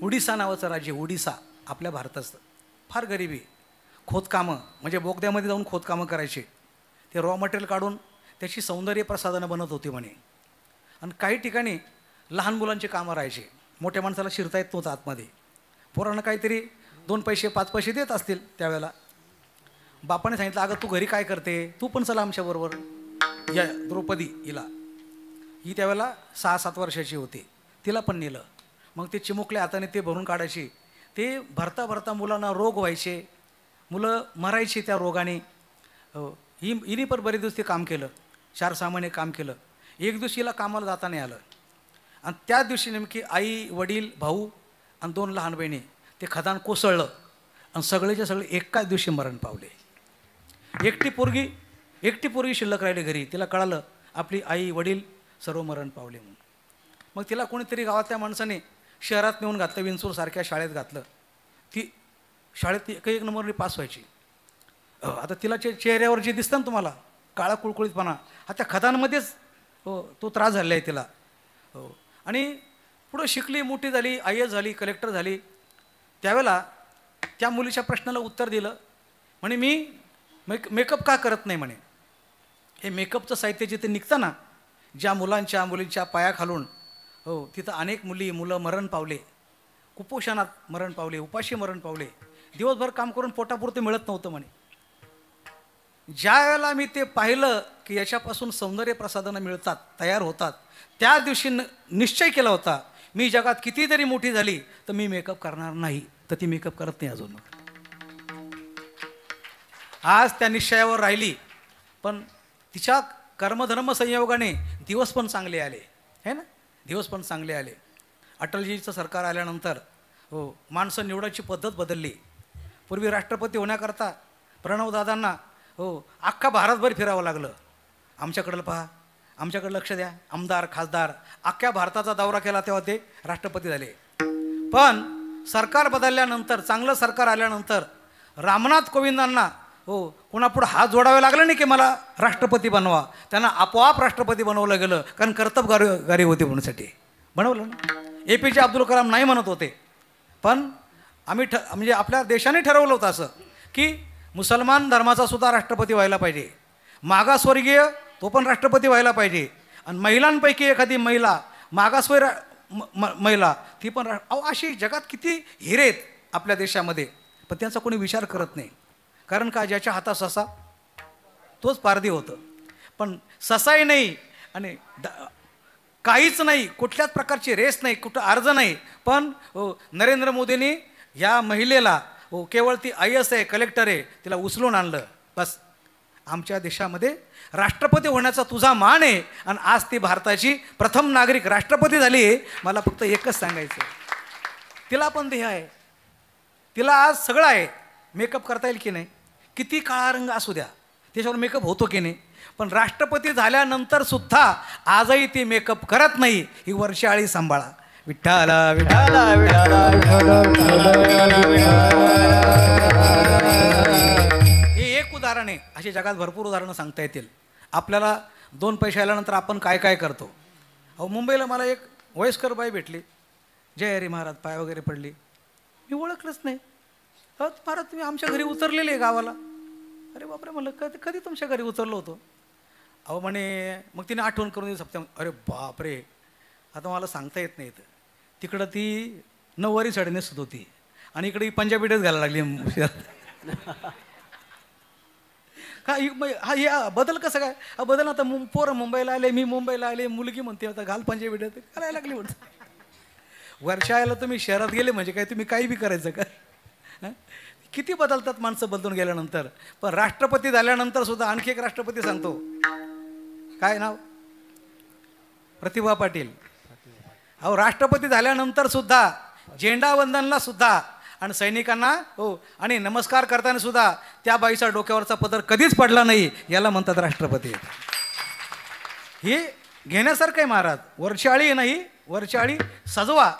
उडिसा नावाचं राज्य, उडिसा आपल्या भारताचं, फार गरिबी, खोदकामं म्हणजे बोगद्यामध्ये जाऊन खोदकामं करायचे. ते रॉ मटेरियल काढून त्याची सौंदर्य प्रसाधनं बनत होती म्हणे. आणि काही ठिकाणी लहान मुलांचे कामं राहायचे, मोठ्या माणसाला शिरता येत नव्हतं आतमध्ये. पोरांना काहीतरी 2 पैसे 5 पैसे देत असतील त्यावेळेला. बापाने सांगितलं, अगं तू घरी काय करते, तू पण चला आमच्याबरोबर. या द्रौपदी ही त्यावेळेला 6-7 वर्षाची होती. तिला पण नेलं. मग ते चिमुकल्या हाताने ते भरून काढायची. ते भरता भरता मुलांना रोग व्हायचे, मुलं मरायची त्या रोगाने. हिने पण बरेच दिवस ते काम केलं, 4-6 महिने काम केलं. एक दिवशी हिला कामाला जाता नाही आलं. आणि त्या दिवशी नेमकी आई वडील भाऊ आणि 2 लहान बहिणी ते खदान कोसळलं आणि सगळेच्या सगळे एकाच दिवशी मरण पावले. एकटी पोरगी शिल्लक राहिली घरी. तिला कळालं आपली आई वडील सर्व मरण पावले म्हणून. मग तिला कोणीतरी गावातल्या माणसाने शहरात नेऊन घातलं, विंचूरसारख्या शाळेत घातलं. ती शाळेत 1 नंबरने पास व्हायची. आता तिला चेहऱ्यावर जे दिसतं ना तुम्हाला काळा कुळकुळीतपणा, हा त्या खदानमध्येच तो त्रास झालेला आहे तिला. आणि पुढं शिकली, मोठी झाली, IAS झाली, कलेक्टर झाली. त्यावेळेला त्या मुलीच्या प्रश्नाला उत्तर दिलं म्हणे, मी मेकअप का करत नाही म्हणे. हे मेकअपचं साहित्य जिथे निघतं ना, ज्या मुलींच्या पायाखालून, तिथं अनेक मुलं मरण पावले, कुपोषणात मरण पावले, उपाशी मरण पावले. दिवसभर काम करून पोटापुरते मिळत नव्हतं म्हणे. ज्या वेळेला मी ते पाहिलं की याच्यापासून सौंदर्य प्रसाधनं मिळतात, तयार होतात, त्या दिवशी निश्चय केला होता, मी जगात किती जरी मोठी झाली तर मी मेकअप करणार नाही. तर ती मेकअप करत नाही अजून. आज त्या निश्चयावर राहिली, पण तिच्या कर्मधर्म संयोगाने दिवस पण चांगले आले, है ना, दिवस पण चांगले आले. अटलजीचं सरकार आल्यानंतर हो माणसं निवडायची पद्धत बदलली. पूर्वी राष्ट्रपती होण्याकरता प्रणवदादांना हो अख्खा भारतभर फिरावं लागलं. आमच्याकडलं पहा, आमच्याकडे लक्ष द्या, आमदार खासदार अख्ख्या भारताचा दौरा केला तेव्हा ते राष्ट्रपती झाले. पण सरकार बदलल्यानंतर, चांगलं सरकार आल्यानंतर रामनाथ कोविंदांना हो कोणापुढं हात जोडावे लागले नाही की मला राष्ट्रपती बनवा. त्यांना आपोआप राष्ट्रपती बनवलं गेलं, कारण कर्तबगारी होती म्हणूनसाठी बनवलं ना. APJ अब्दुल कलाम नाही म्हणत होते, पण आम्ही म्हणजे आपल्या देशाने ठरवलं होतं असं की मुसलमान धर्माचा सुद्धा राष्ट्रपती व्हायला पाहिजे, मागासवर्गीय तो पण राष्ट्रपती व्हायला पाहिजे, आणि महिलांपैकी एखादी महिला मागासवर्गीय महिला ती पण अशी जगात किती हिरे आहेत आपल्या देशामध्ये, पण त्यांचा कोणी विचार करत नाही. कारण का, ज्याच्या हातात ससा तोच पारधी होतं. पण ससाही नाही आणि काहीच नाही, कुठल्याच प्रकारची रेस नाही, कुठं अर्ज नाही, पण नरेंद्र मोदींनी या महिलेला केवळ ती IAS आहे, कलेक्टर आहे, तिला उचलून आणलं. बस आमच्या देशामध्ये राष्ट्रपती होण्याचा तुझा मान आहे, आणि आज ती भारताची प्रथम नागरिक राष्ट्रपती झाली आहे. मला फक्त एकच सांगायचं, तिला पण ध्येय आहे, तिला आज सगळं आहे. मेकअप करता येईल की नाही, किती काळा रंग असू द्या त्याच्यावर मेकअप होतो की नाही, पण राष्ट्रपती झाल्यानंतर सुद्धा आजही ती मेकअप करत नाही. ही वर्षाळी सांभाळा. विठ्ठला विठ्ठला हे एक उदाहरण आहे. अशी जगात भरपूर उदाहरणं सांगता येतील आपल्याला. 2 पैसे आल्यानंतर आपण काय काय करतो. मुंबईला मला एक वयस्कर बाई भेटली, जय हरी महाराज, पाय वगैरे पडली. मी ओळखलंच नाही. महाराज तुम्ही आमच्या घरी उतरलेले गावाला. अरे बापरे, म्हणलं कधी तुमच्या घरी उतरलो होतो. म्हणे, मग तिने आठवण करून दिली सप्त्या. अरे बापरे, आता मला सांगता येत नाही. तिकडं ती नऊवारी साडी नेसत होती आणि इकडे पंजाबी ड्रेस घालायला लागली. हा या बदल कसं काय, हा बदल आता पोरं मुंबईला आले, मी मुंबईला आले, मुलगी म्हणते आता घाल पंजाबी ड्रेस घालायला लागली. म्हणते वर्षाला तुम्ही शहरात गेले म्हणजे काय तुम्ही काही बी करायचं का. किती बदलतात माणसं बदलून गेल्यानंतर. पण राष्ट्रपती झाल्यानंतर सुद्धा आणखी एक राष्ट्रपती सांगतो, काय नाव, प्रतिभा पाटील. राष्ट्रपती झाल्यानंतर सुद्धा झेंडावंदनला सुद्धा आणि सैनिकांना आणि नमस्कार करताना सुद्धा त्या बाईचा डोक्यावरचा पदर कधीच पडला नाही. याला म्हणतात राष्ट्रपती. हे घेण्यासारखं आहे महाराज. वर्षाळी नाही, वर्षाळी सजवा,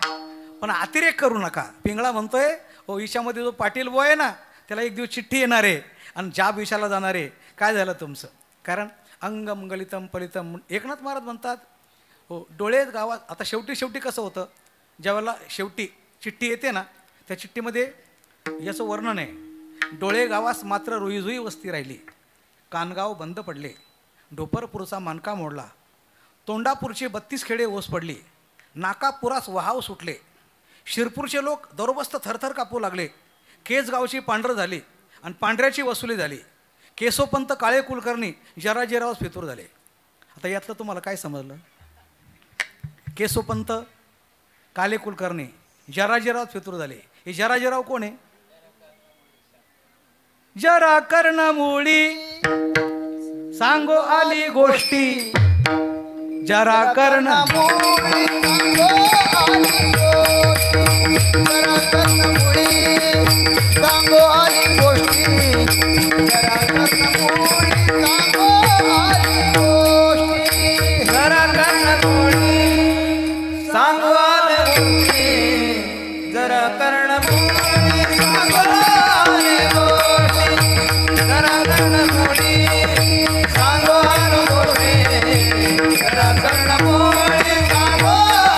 पण अतिरेक करू नका. पिंगळा म्हणतोय ईशामध्ये जो पाटील बो आहे ना, त्याला एक दिवस चिठ्ठी येणार आहे आणि जाब ईशाला जाणार आहे. काय झालं तुमचं, कारण अंग मंगलितम फलितम. एकनाथ महाराज म्हणतात डोळे गावात. आता शेवटी कसं होतं, ज्यावेळेला शेवटी चिठ्ठी येते ना, त्या चिठ्ठीमध्ये याचं वर्णन आहे, डोळे गावास मात्र रुईजुई वस्ती राहिली, कानगाव बंद पडले, ढोपरपूरचा मानका मोडला, तोंडापूरचे 32 खेडे ओस पडली, नाकापुरास वहाव सुटले, शिरपूरचे लोक दरोबस्त थरथर कापू लागले, केसगावची पांढर झाली आणि पांढऱ्याची वसुली झाली, केशवपंत काळे कुलकर्णी जराजीराव फितूर झाले. आता यातलं तुम्हाला काय समजलं. केशवपंत काळे कुलकर्णी जराजीराव फितूर झाले. हे जराजीराव कोण आहे. जरा कर्णमुळी सांगो आली गोष्टी, जरा कर्णमुळी सांगो आली गोष्टी, जरा कर्णमुळी सांगो आली गोष्टी, जरा कर्णमुळी सांगो आली गोष्टी, जरा कर्णमुळी सांगो आली गोष्टी, जरा कर्णमुळी सांगो आली गोष्टी, जरा कर्णमुळी सांगो आली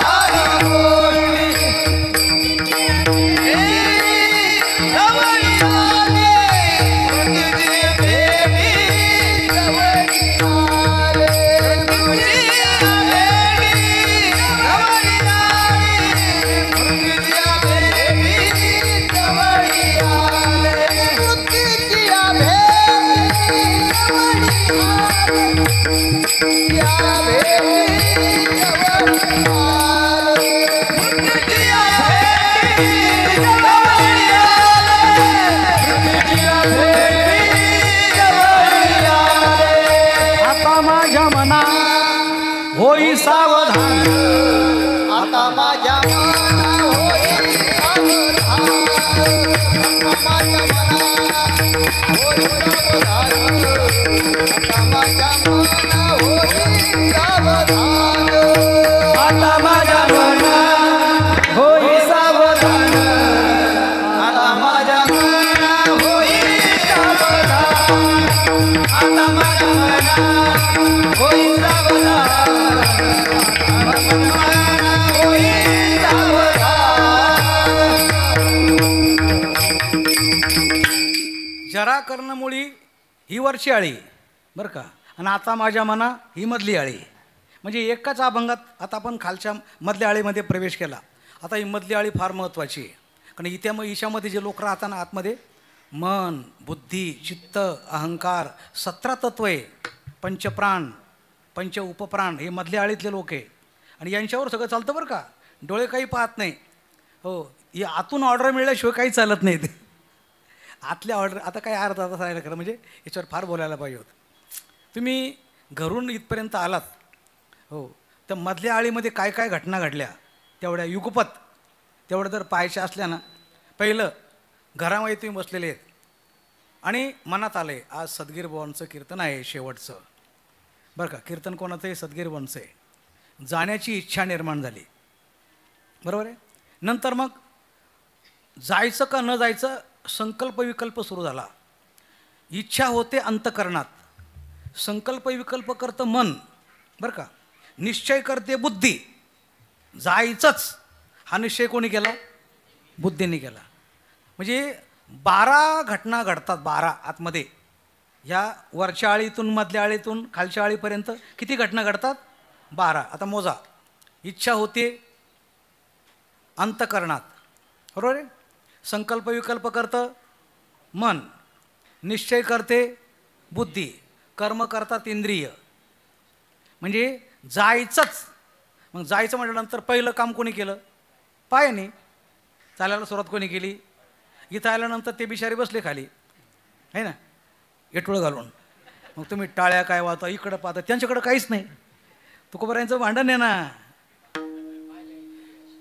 गोष्टी. होई सावधान. आता माझ्या मना होई सावधान. माझ्या मना होई सावधान. आता माझ्या मना होई सावधान. आता माझ्या मना होई सावधान. आता माझ्या मना होई सावधान. आता माझ्या मना होई सावधान. होई सावधान. जरा कर्णमुळी ही वरची आळी बरं का, आणि आता माझ्या मना ही मधली आळी. म्हणजे एकाच अभंगात आता आपण खालच्या मधल्या आळीमध्ये प्रवेश केला. आता ही मधली आळी फार महत्त्वाची आहे, कारण ईशामध्ये जे लोक राहतात ना आतमध्ये, मन, बुद्धी, चित्त, अहंकार, 17 तत्व आहे, पंचप्राण, पंच उपप्राण, हे मधल्या आळीतले लोक आहे. आणि यांच्यावर सगळं चालतं बरं का. डोळे काही पाहत नाही. हो, ही आतून ऑर्डर मिळाल्याशिवाय काही चालत नाही ते. आतल्या ऑर्डर आता काय अर्धा तास राहिला खरं, म्हणजे याच्यावर फार बोलायला पाहिजे होतं. तुम्ही घरून इथपर्यंत आलात, हो, तर मधल्या आळीमध्ये काय काय घटना घडल्या तेवढ्या युगपत तेवढं जर पाहायच्या असल्या ना, पहिलं घरामध्ये तुम्ही बसलेले आहेत आणि मनात आलं आहे आज सदगीर बुवांचं कीर्तन आहे शेवटचं बरं का. कीर्तन कोणाचं आहे? सदगीर बुवांचं आहे. जाण्याची इच्छा निर्माण झाली, बरोबर आहे. नंतर मग जायचं का न जायचं संकल्प विकल्प सुरू झाला. इच्छा होते अंतकरणात, संकल्प विकल्प करतं मन बरं का, निश्चय करते बुद्धी. जायचंच हा निश्चय कोणी केला? बुद्धीने केला. म्हणजे 12 घटना घडतात, 12 आतमध्ये. ह्या वरच्या आळीतून मधल्या आळीतून खालच्या आळीपर्यंत किती घटना घडतात? 12. आता मोजा. इच्छा होते अंतकरणात, बरोबर आहे. संकल्प विकल्प करतं मन, निश्चय करते बुद्धी, कर्म करतात इंद्रिय. म्हणजे जायचंच. मग जायचं म्हटल्यानंतर पहिलं काम कोणी केलं? पायाने. चालायला सुरुवात कोणी केली? इथं आल्यानंतर ते बिचारे बसले खाली, आहे ना, एटुळं घालून. मग तुम्ही टाळ्या काय वाहता, इकडं पाहता, त्यांच्याकडं काहीच नाही. तुकोबारायांचं भांडण आहे ना.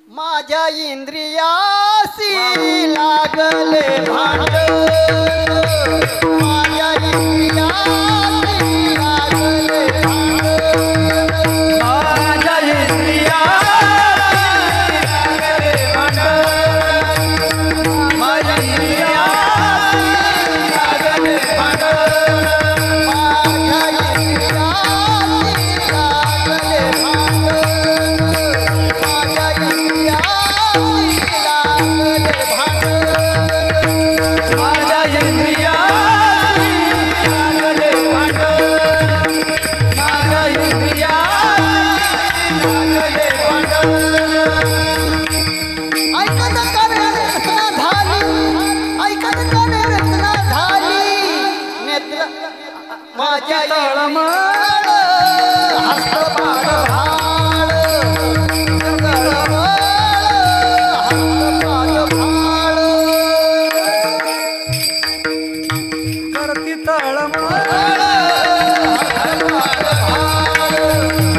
माझ्या इंद्रियासी लागले भांड. माझ्या इंद्रियासी लागले भांड. माझ्या इंद्रियासी लागले भांड. माझ्या इंद्रियासी लागले भांड. माझ्या इंद्रियासी लागले भांड. माझ्या इंद्रियासी लागले भांड. माझ्या इंद्रियासी लागले भांड. माझ्या इंद्रियासी लागले भांड. ऐकत काने रचना झाली. ऐकत काने रचना झाली. नेत्र माझ्या तळमळ हस्तपाद भाळ. तळमळ हस्तपाद भाळ. करती तळमळ.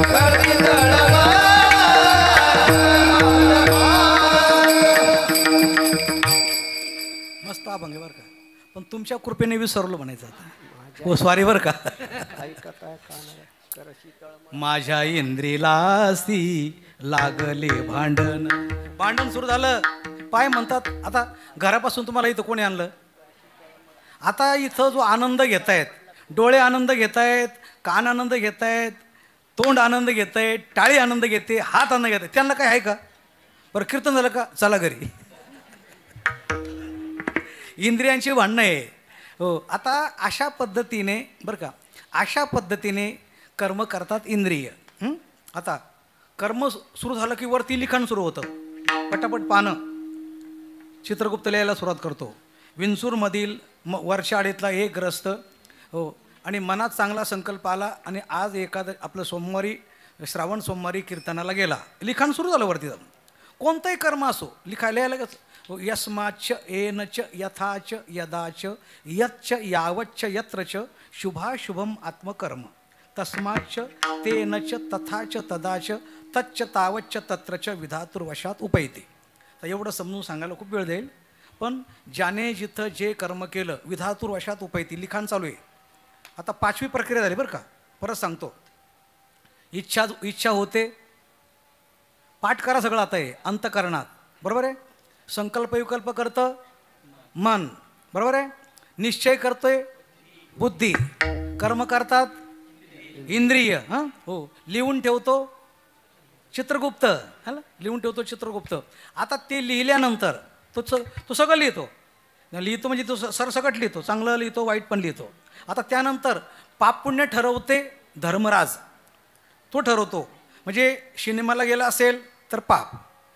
करती तळमळ. मस्त अभंग आहे बरं का, पण तुमच्या कृपेने विसरलो म्हणायचं आता. हो, सॉरी बरं का. माझ्या इंद्रिलासी लागले भांडण. भांडण सुरू झालं. पाय म्हणतात आता घरापासून तुम्हाला इथं कोणी आणलं? आता इथं जो आनंद घेत आहेत, डोळे आनंद घेत आहेत, कान आनंद घेत आहेत, तोंड आनंद घेत आहेत, टाळी आनंद घेते, हात आनंद घेत आहेत, त्यांना काय आहे का? बरं कीर्तन झालं का? चला घरी. इंद्रियांची भांडणं आहे. हो, आता अशा पद्धतीने बरं का, अशा पद्धतीने कर्म करतात इंद्रिय. आता कर्म सुरू झालं की वरती लिखाण सुरू होतं. पटापट पानं चित्रगुप्त लिहायला सुरुवात करतो. विंचूरमधील वरच्या आडीतला एक ग्रस्त, हो, आणि मनात चांगला संकल्प आला आणि आज आपलं सोमवारी श्रावण सोमवारी कीर्तनाला गेला. लिखाण सुरू झालं वरती जाऊन. कोणतंही कर्म असो लिहायला लगेच यस्माच एनच यथाच यदाच यच्च यावच्च यत्रच शुभाशुभम आत्मकर्म. तस्माच तेनच तथाच तदाच तच्च तावच्च तत्रच विधातुर्वशात उपैते. तर एवढं समजून सांगायला खूप वेळ जाईल, पण ज्याने जिथं जे कर्म केलं विधातुर्वशात उपैती, लिखाण चालू आहे. आता 5वी प्रक्रिया झाली बरं का, परत सांगतो. इच्छा होते, पाठ करा सगळं आता आहे अंतकरणात, बरोबर आहे. संकल्प विकल्प करतं मन, बरोबर आहे. निश्चय करतोय बुद्धी, कर्म करतात इंद्रिय, हां हो. लिहून ठेवतो चित्रगुप्त, हा ना, लिहून ठेवतो चित्रगुप्त. आता ते लिहिल्यानंतर तो सगळं लिहितो म्हणजे तो सरसकट लिहितो, चांगलं लिहितो वाईट पण लिहितो. आता त्यानंतर पाप पुण्य ठरवते धर्मराज, तो ठरवतो. म्हणजे सिनेमाला गेला असेल तर पाप,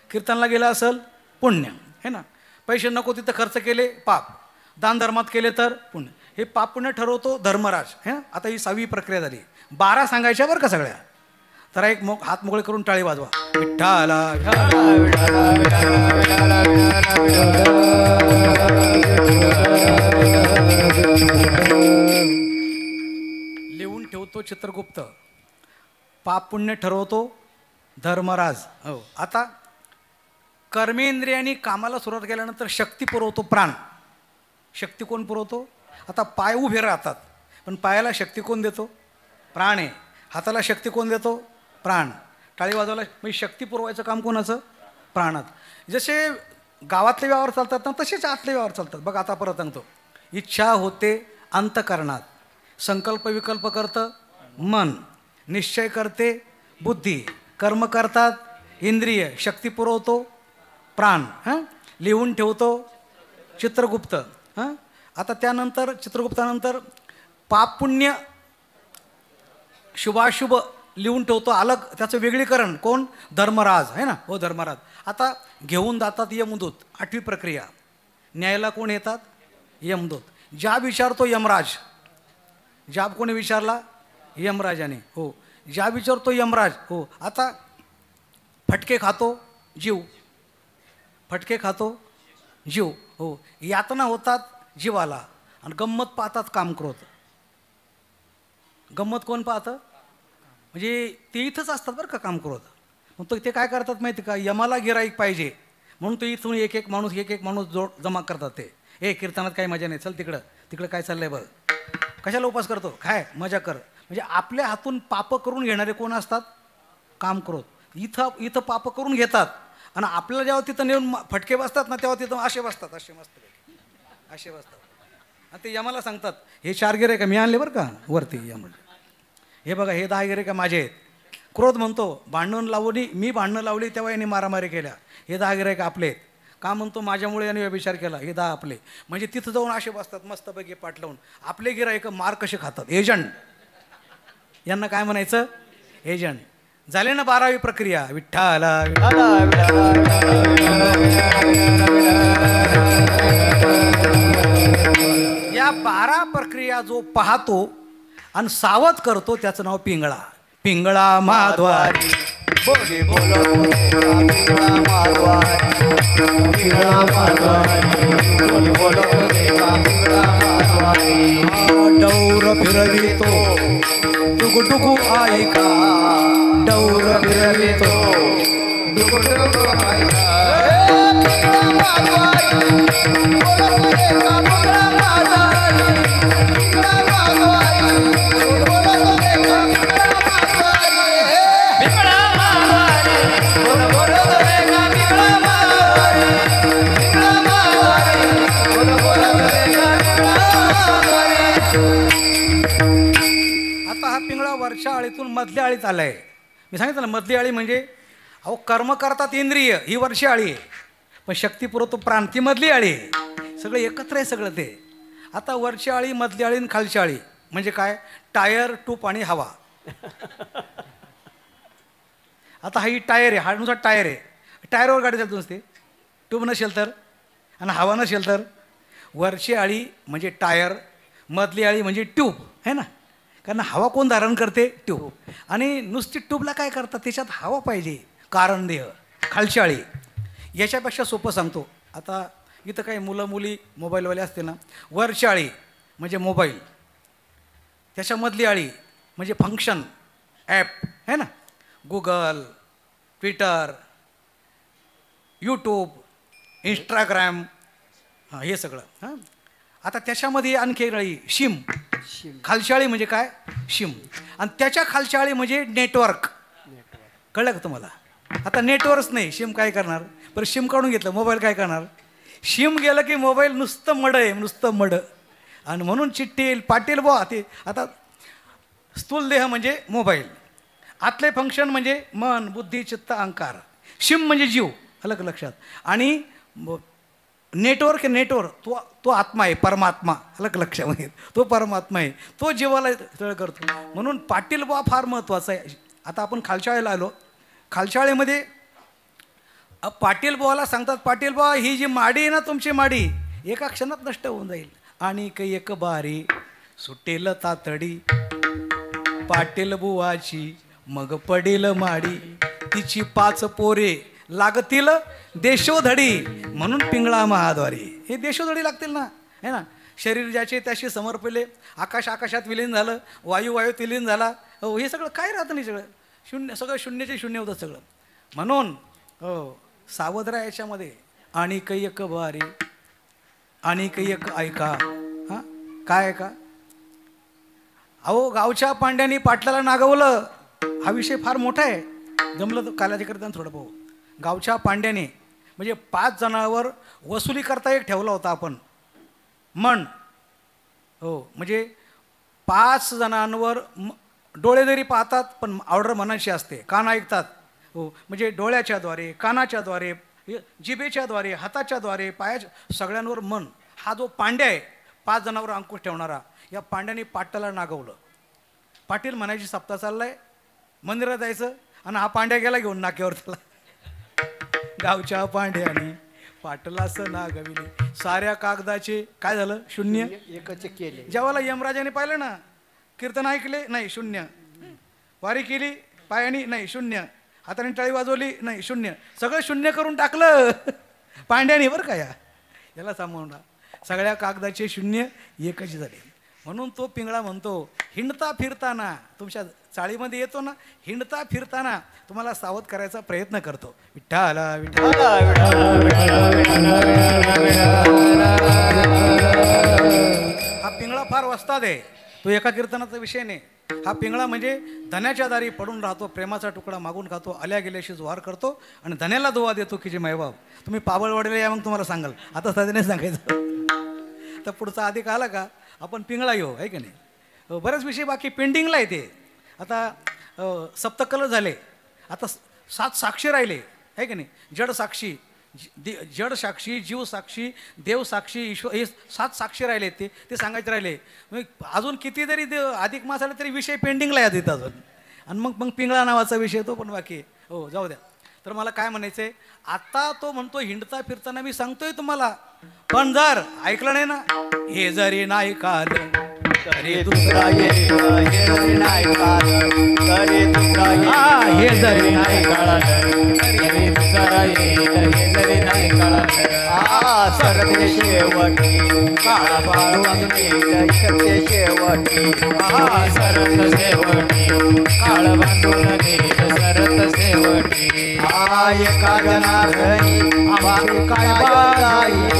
कीर्तनला गेला असेल पुण्य, है ना. पैसे नको तिथं खर्च केले पाप, दान धर्मात केले तर पुण्य. हे पाप पुण्य ठरवतो धर्मराज. हे आता ही 6वी प्रक्रिया झाली. 12 सांगायच्या बरं का सगळ्या. तर एक हात मोकळे करून टाळी वाजवा. विठ्ठला लिहून ठेवतो चित्रगुप्त, पाप पुण्य ठरवतो धर्मराज. हो. आता कर्मेंद्रियांनी कामाला सुरुवात केल्यानंतर शक्ती पुरवतो प्राण. शक्ती कोण पुरवतो? आता पाय उभे राहतात, पण पायाला शक्ती कोण देतो? प्राण आहे. हाताला शक्ती कोण देतो? प्राण. टाळी वाजवायला म्हणजे शक्ती पुरवायचं काम कोणाचं? प्राणात. जसे गावातले व्यवहार चालतात ना, तसेच आतले व्यवहार चालतात. बघा आता परत सांगतो. इच्छा होते अंतकरणात, संकल्प विकल्प करतं मन, निश्चय करते बुद्धी, कर्म करतात इंद्रिय, शक्ती पुरवतो प्राण, हां लिहून ठेवतो चित्रगुप्त. हां आता त्यानंतर चित्रगुप्तानंतर पाप पुण्य शुभाशुभ लिहून ठेवतो अलग, त्याचं वेगळीकरण कोण? धर्मराज, आहे ना. हो धर्मराज. आता घेऊन जातात यमदूत. 8वी प्रक्रिया. न्यायाला कोण येतात? यमदूत. जाब विचारतो यमराज. जाब कोणी विचारला? यमराजाने. हो जाब विचारतो यमराज. हो आता फटके खातो जीव, फटके खातो जीव. हो यातना होतात जीवाला, आणि गंमत पाहतात कामक्रोध. गंमत कोण पाहतं? म्हणजे ते इथंच असतात बरं का कामक्रोध. मग तो ते काय करतात माहिती का? यमाला गिराईक पाहिजे म्हणून तो इथून एक एक माणूस जमा करतात. ते कीर्तनात काही मजा नाही, चल तिकडं काय चाललंय बघ, कशाला उपास करतो, काय मजा कर. म्हणजे आपल्या हातून पाप करून घेणारे कोण असतात? कामक्रोध. इथं पाप करून घेतात, आणि आपल्याला जेव्हा तिथं नेऊन फटके बसतात ना, तेव्हा तिथं असे बसतात, असे मस्त असे बसतात. आणि ते यमाला सांगतात, हे 4 गिरे का मी आणले बरं का वरती यम, हे बघा हे 10 गिरे का माझे आहेत. क्रोध म्हणतो मी भांडणं लावली तेव्हा यांनी मारामारी केल्या, हे 10 गिरे का आपले आहेत. का म्हणतो? माझ्यामुळे यांनी व्यभिचार केला, हे 10 आपले. म्हणजे तिथं जाऊन असे बसतात मस्तपैकी पाठ लावून. आपले गिराईक मार कसे खातात? एजंट. यांना काय म्हणायचं? एजंट. झाले ना 12वी प्रक्रिया. विठ्ठला या 12 प्रक्रिया जो पाहतो आणि सावध करतो त्याचं नाव पिंगळा. पिंगळा माधवारी बोले बोलो पिंगळा माधवारी, पिंगळा माधवारी बोले बोलो पिंगळा माधवारी. डौर फिरवितो डुगुडुगु ऐका, डौर फिरवितो डुगुडुगु ऐका. वरच्या आळीतून मधल्या आळीत आलाय. मी सांगितलं ना मधली आळी म्हणजे अहो कर्म करतात इंद्रिय, ही वरची आळी आहे. पण शक्ती पुरवतो प्राण, ती मधली आळी आहे. सगळं एकत्र आहे सगळं ते. आता वरची आळी, मधली आळी आणि खालची आळी म्हणजे काय? टायर, ट्यूब आणि हवा. आता ही टायर आहे, हा नुसार टायर आहे. टायरवर गाडी चालतो नसते, ट्यूब नसेल तर आणि हवा नसेल तर. वरची आळी म्हणजे टायर, मधली आळी म्हणजे ट्यूब, है ना. कारण हवा कोण धारण करते? ट्यूब. आणि नुसती ट्यूबला काय करतात? त्याच्यात हवा पाहिजे, कारण देह. खालची आळी. याच्यापेक्षा सोपं सांगतो. आता इथं काही मुलं मुली मोबाईलवाले असते ना, वरची आळी म्हणजे मोबाईल, त्याच्यामधली आळी म्हणजे फंक्शन ॲप है ना, गुगल, ट्विटर, यूट्यूब, इंस्टाग्राम, हां हे सगळं. हां आता त्याच्यामध्ये आणखी एक राळी शिम. खालशाळी म्हणजे काय? शिम. आणि त्याच्या खालशाळी म्हणजे नेटवर्क. कळलं का तुम्हाला? आता नेटवर्कच नाही, शिम काय करणार? बरं शिम काढून घेतलं, मोबाईल काय करणार? शिम गेलं की मोबाईल नुसतं मड आहे, नुसतं मड. आणि म्हणून चिठ्ठी येईल, पाटील बुवा ते. आता स्थूल देह म्हणजे मोबाईल, आतले फंक्शन म्हणजे मन, बुद्धी, चित्त, अहंकार. शिम म्हणजे जीव, अलग लक्षात. आणि नेटवर्क तो आत्मा आहे, परमात्मा, अलग लक्षामध्ये. तो परमात्मा आहे, तो जीवाला तळ करतो. म्हणून पाटील बुवा फार महत्त्वाचा आहे. आता आपण खालशाळेला आलो. खालशाळेमध्ये पाटील बुवाला सांगतात, पाटील बुवा ही जी माडी आहे ना तुमची माडी, एका क्षणात नष्ट होऊन जाईल. आणि काही एक बारी सुटेल तातडी, पाटील बुवाची मग पडेल माडी. तिची 5 पोरे लागतील देशोधडी, म्हणून पिंगळा महाद्वारी. हे देशोधडी लागतील ना, है ना. शरीर ज्याचे त्याशी समर्पले, आकाशात विलीन झालं, वायूत विलीन झाला. हो हे सगळं काय राहतं नाही, सगळं शून्य, सगळं शून्याचे शून्य होतं सगळं. म्हणून हो सावध राहा याच्यामध्ये. आणि काही एक बारी, आणि काही एक ऐका. हां काय ऐका? अहो गावच्या पांड्यानी पाटलाला नागवलं. हा विषय फार मोठा आहे, जमलं तर कालाची करताना थोडं पाहू. गावच्या पांड्याने म्हणजे 5 जणांवर वसुली करता एक ठेवला होता आपण, मन. हो म्हणजे 5 जणांवर डोळे जरी पाहतात पण ऑर्डर मनाची असते, कान ऐकतात. हो म्हणजे डोळ्याच्याद्वारे, कानाच्याद्वारे, जिभेच्याद्वारे, हाताच्याद्वारे, पायाच्या, सगळ्यांवर मन. हा जो पांड्या आहे 5 जणांवर अंकुश ठेवणारा, या पांड्याने पाटलाला नागवलं. पाटील म्हणायची सप्ताह चाललाय, मंदिरात जायचं, आणि हा पांड्या गेला घेऊन नाक्यावर त्याला. गावच्या पांड्याने पाटलास नागविले, साऱ्या कागदाचे काय झालं? शून्य. एकच केले. जेव्हा यमराजाने पाहिलं ना, कीर्तन ऐकले नाही, शून्य. वारी केली पायानी नाही, शून्य. हाताने टाळी वाजवली नाही, शून्य. सगळं शून्य करून टाकलं पांड्याने, बरं का. याला सामावून सगळ्या कागदाचे शून्य एकच झाले. म्हणून तो पिंगळा म्हणतो, हिंडता फिरताना, तुमच्या चाळीमध्ये येतो ना, हिंडता फिरताना तुम्हाला सावध करायचा प्रयत्न करतो. विठ्ठला विठ्ठला. हा पिंगळा फार वस्ताद आहे. तो एका कीर्तनाचा विषय नाही. हा पिंगळा म्हणजे धन्याच्या दारी पडून राहतो, प्रेमाचा तुकडा मागून खातो, आल्या गेल्याशी जोहार करतो, आणि धन्याला दुवा देतो की जे मायबाप. तुम्ही पाबळवाडीला या, मग तुम्हाला सांगाल. आता साधने सांगायचं तर पुढचा अधिक आला का आपण पिंगळा येऊ, आहे की नाही. बरेच विषय बाकी पेंडिंगला येते. आता सप्तकल झाले, आता 7 साक्षी राहिले, आहे की नाही. जड साक्षी, जड साक्षी, जीव साक्षी, देव साक्षी, ईश्वर, हे 7 साक्षी राहिले. ते सांगायचे राहिले. अजून किती जरी अधिक मास आले तरी विषय पेंडिंगला येतात अजून. आणि मग पिंगळा नावाचा विषय तो पण बाकी. हो जाऊ द्या. तर मला काय म्हणायचं आहे, आता तो म्हणतो हिंडता फिरताना मी सांगतोय तुम्हाला, पण जर ऐकलं नाही ना, हे जरी नाही काल तरी दुसरा येईल, हे जरी नाही काल तरी दुसरा येईल, हे जरी नाही काळ तरी दुसरा येईल, हे जरी नाही काळ. सरते शेवटी काळ बाळून येईल, सत्य शेवटी. सरत शेवटी काळ बांधून देईल, सरत शेवटी. एका जनार्दनी आमचे काय वाईल,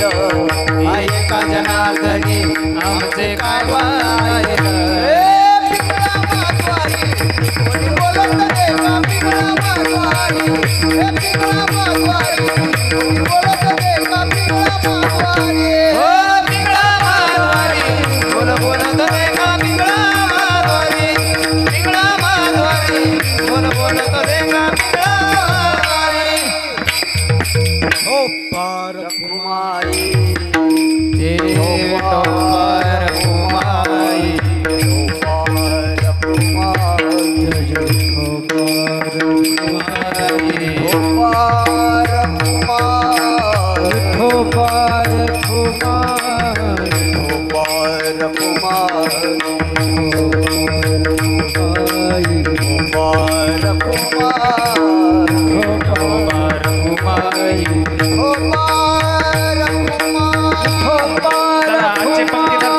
एका जनार्दनी आमचे काय वाईल. आजचे पंक्तीदार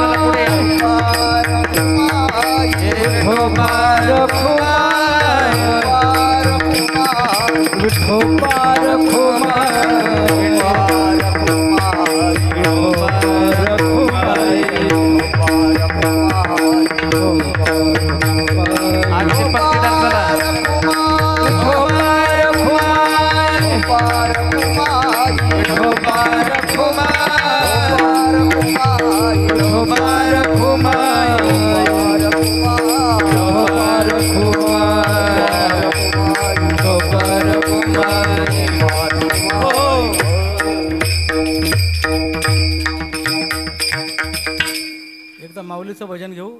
माऊलीचं भजन घेऊ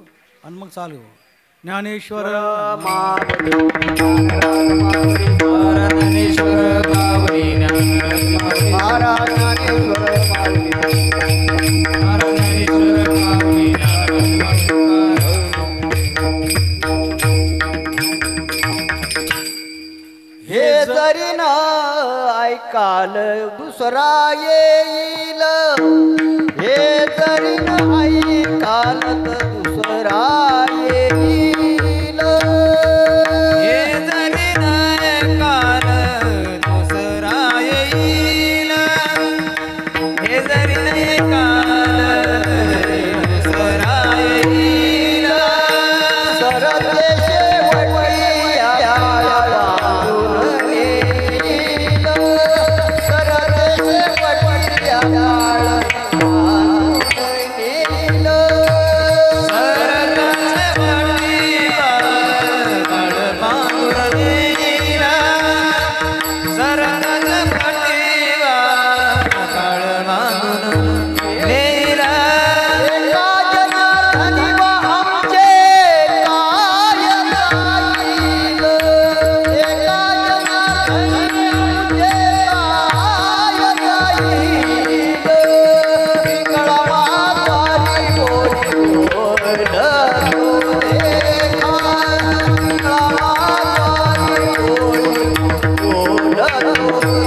आणि मग चालू घेऊ. ज्ञानेश्वर हे जरी न ऐकाल दुसरा येईल, हे जरी न ऐकाल दुसरा येईल, हे जरी नाही काल दुसरा येईल, हे जरी नाही काल दुसरा येईल. सरते शेवटी वाहून नेईल, सरते शेवटी वाहून नेईल. एका जनार्दनी व आमचे काय जाईल, एका जनार्दनी आमचे काय जाईल. पिंगळा मातारी बोली बोलतो देखा, पिंगळा मातारी बोली बोलतो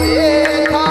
देखा.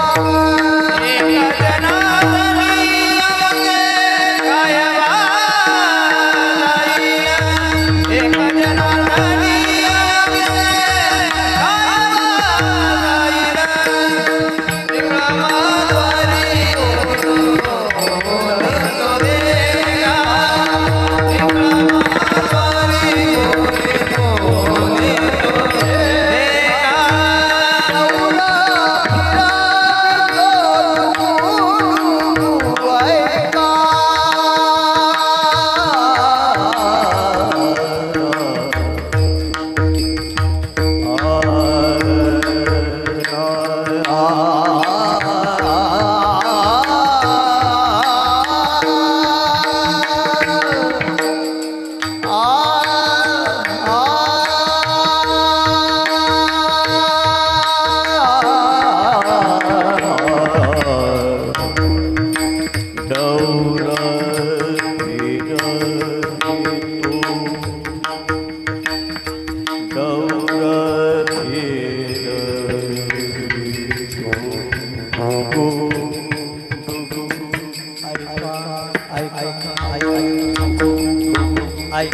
आई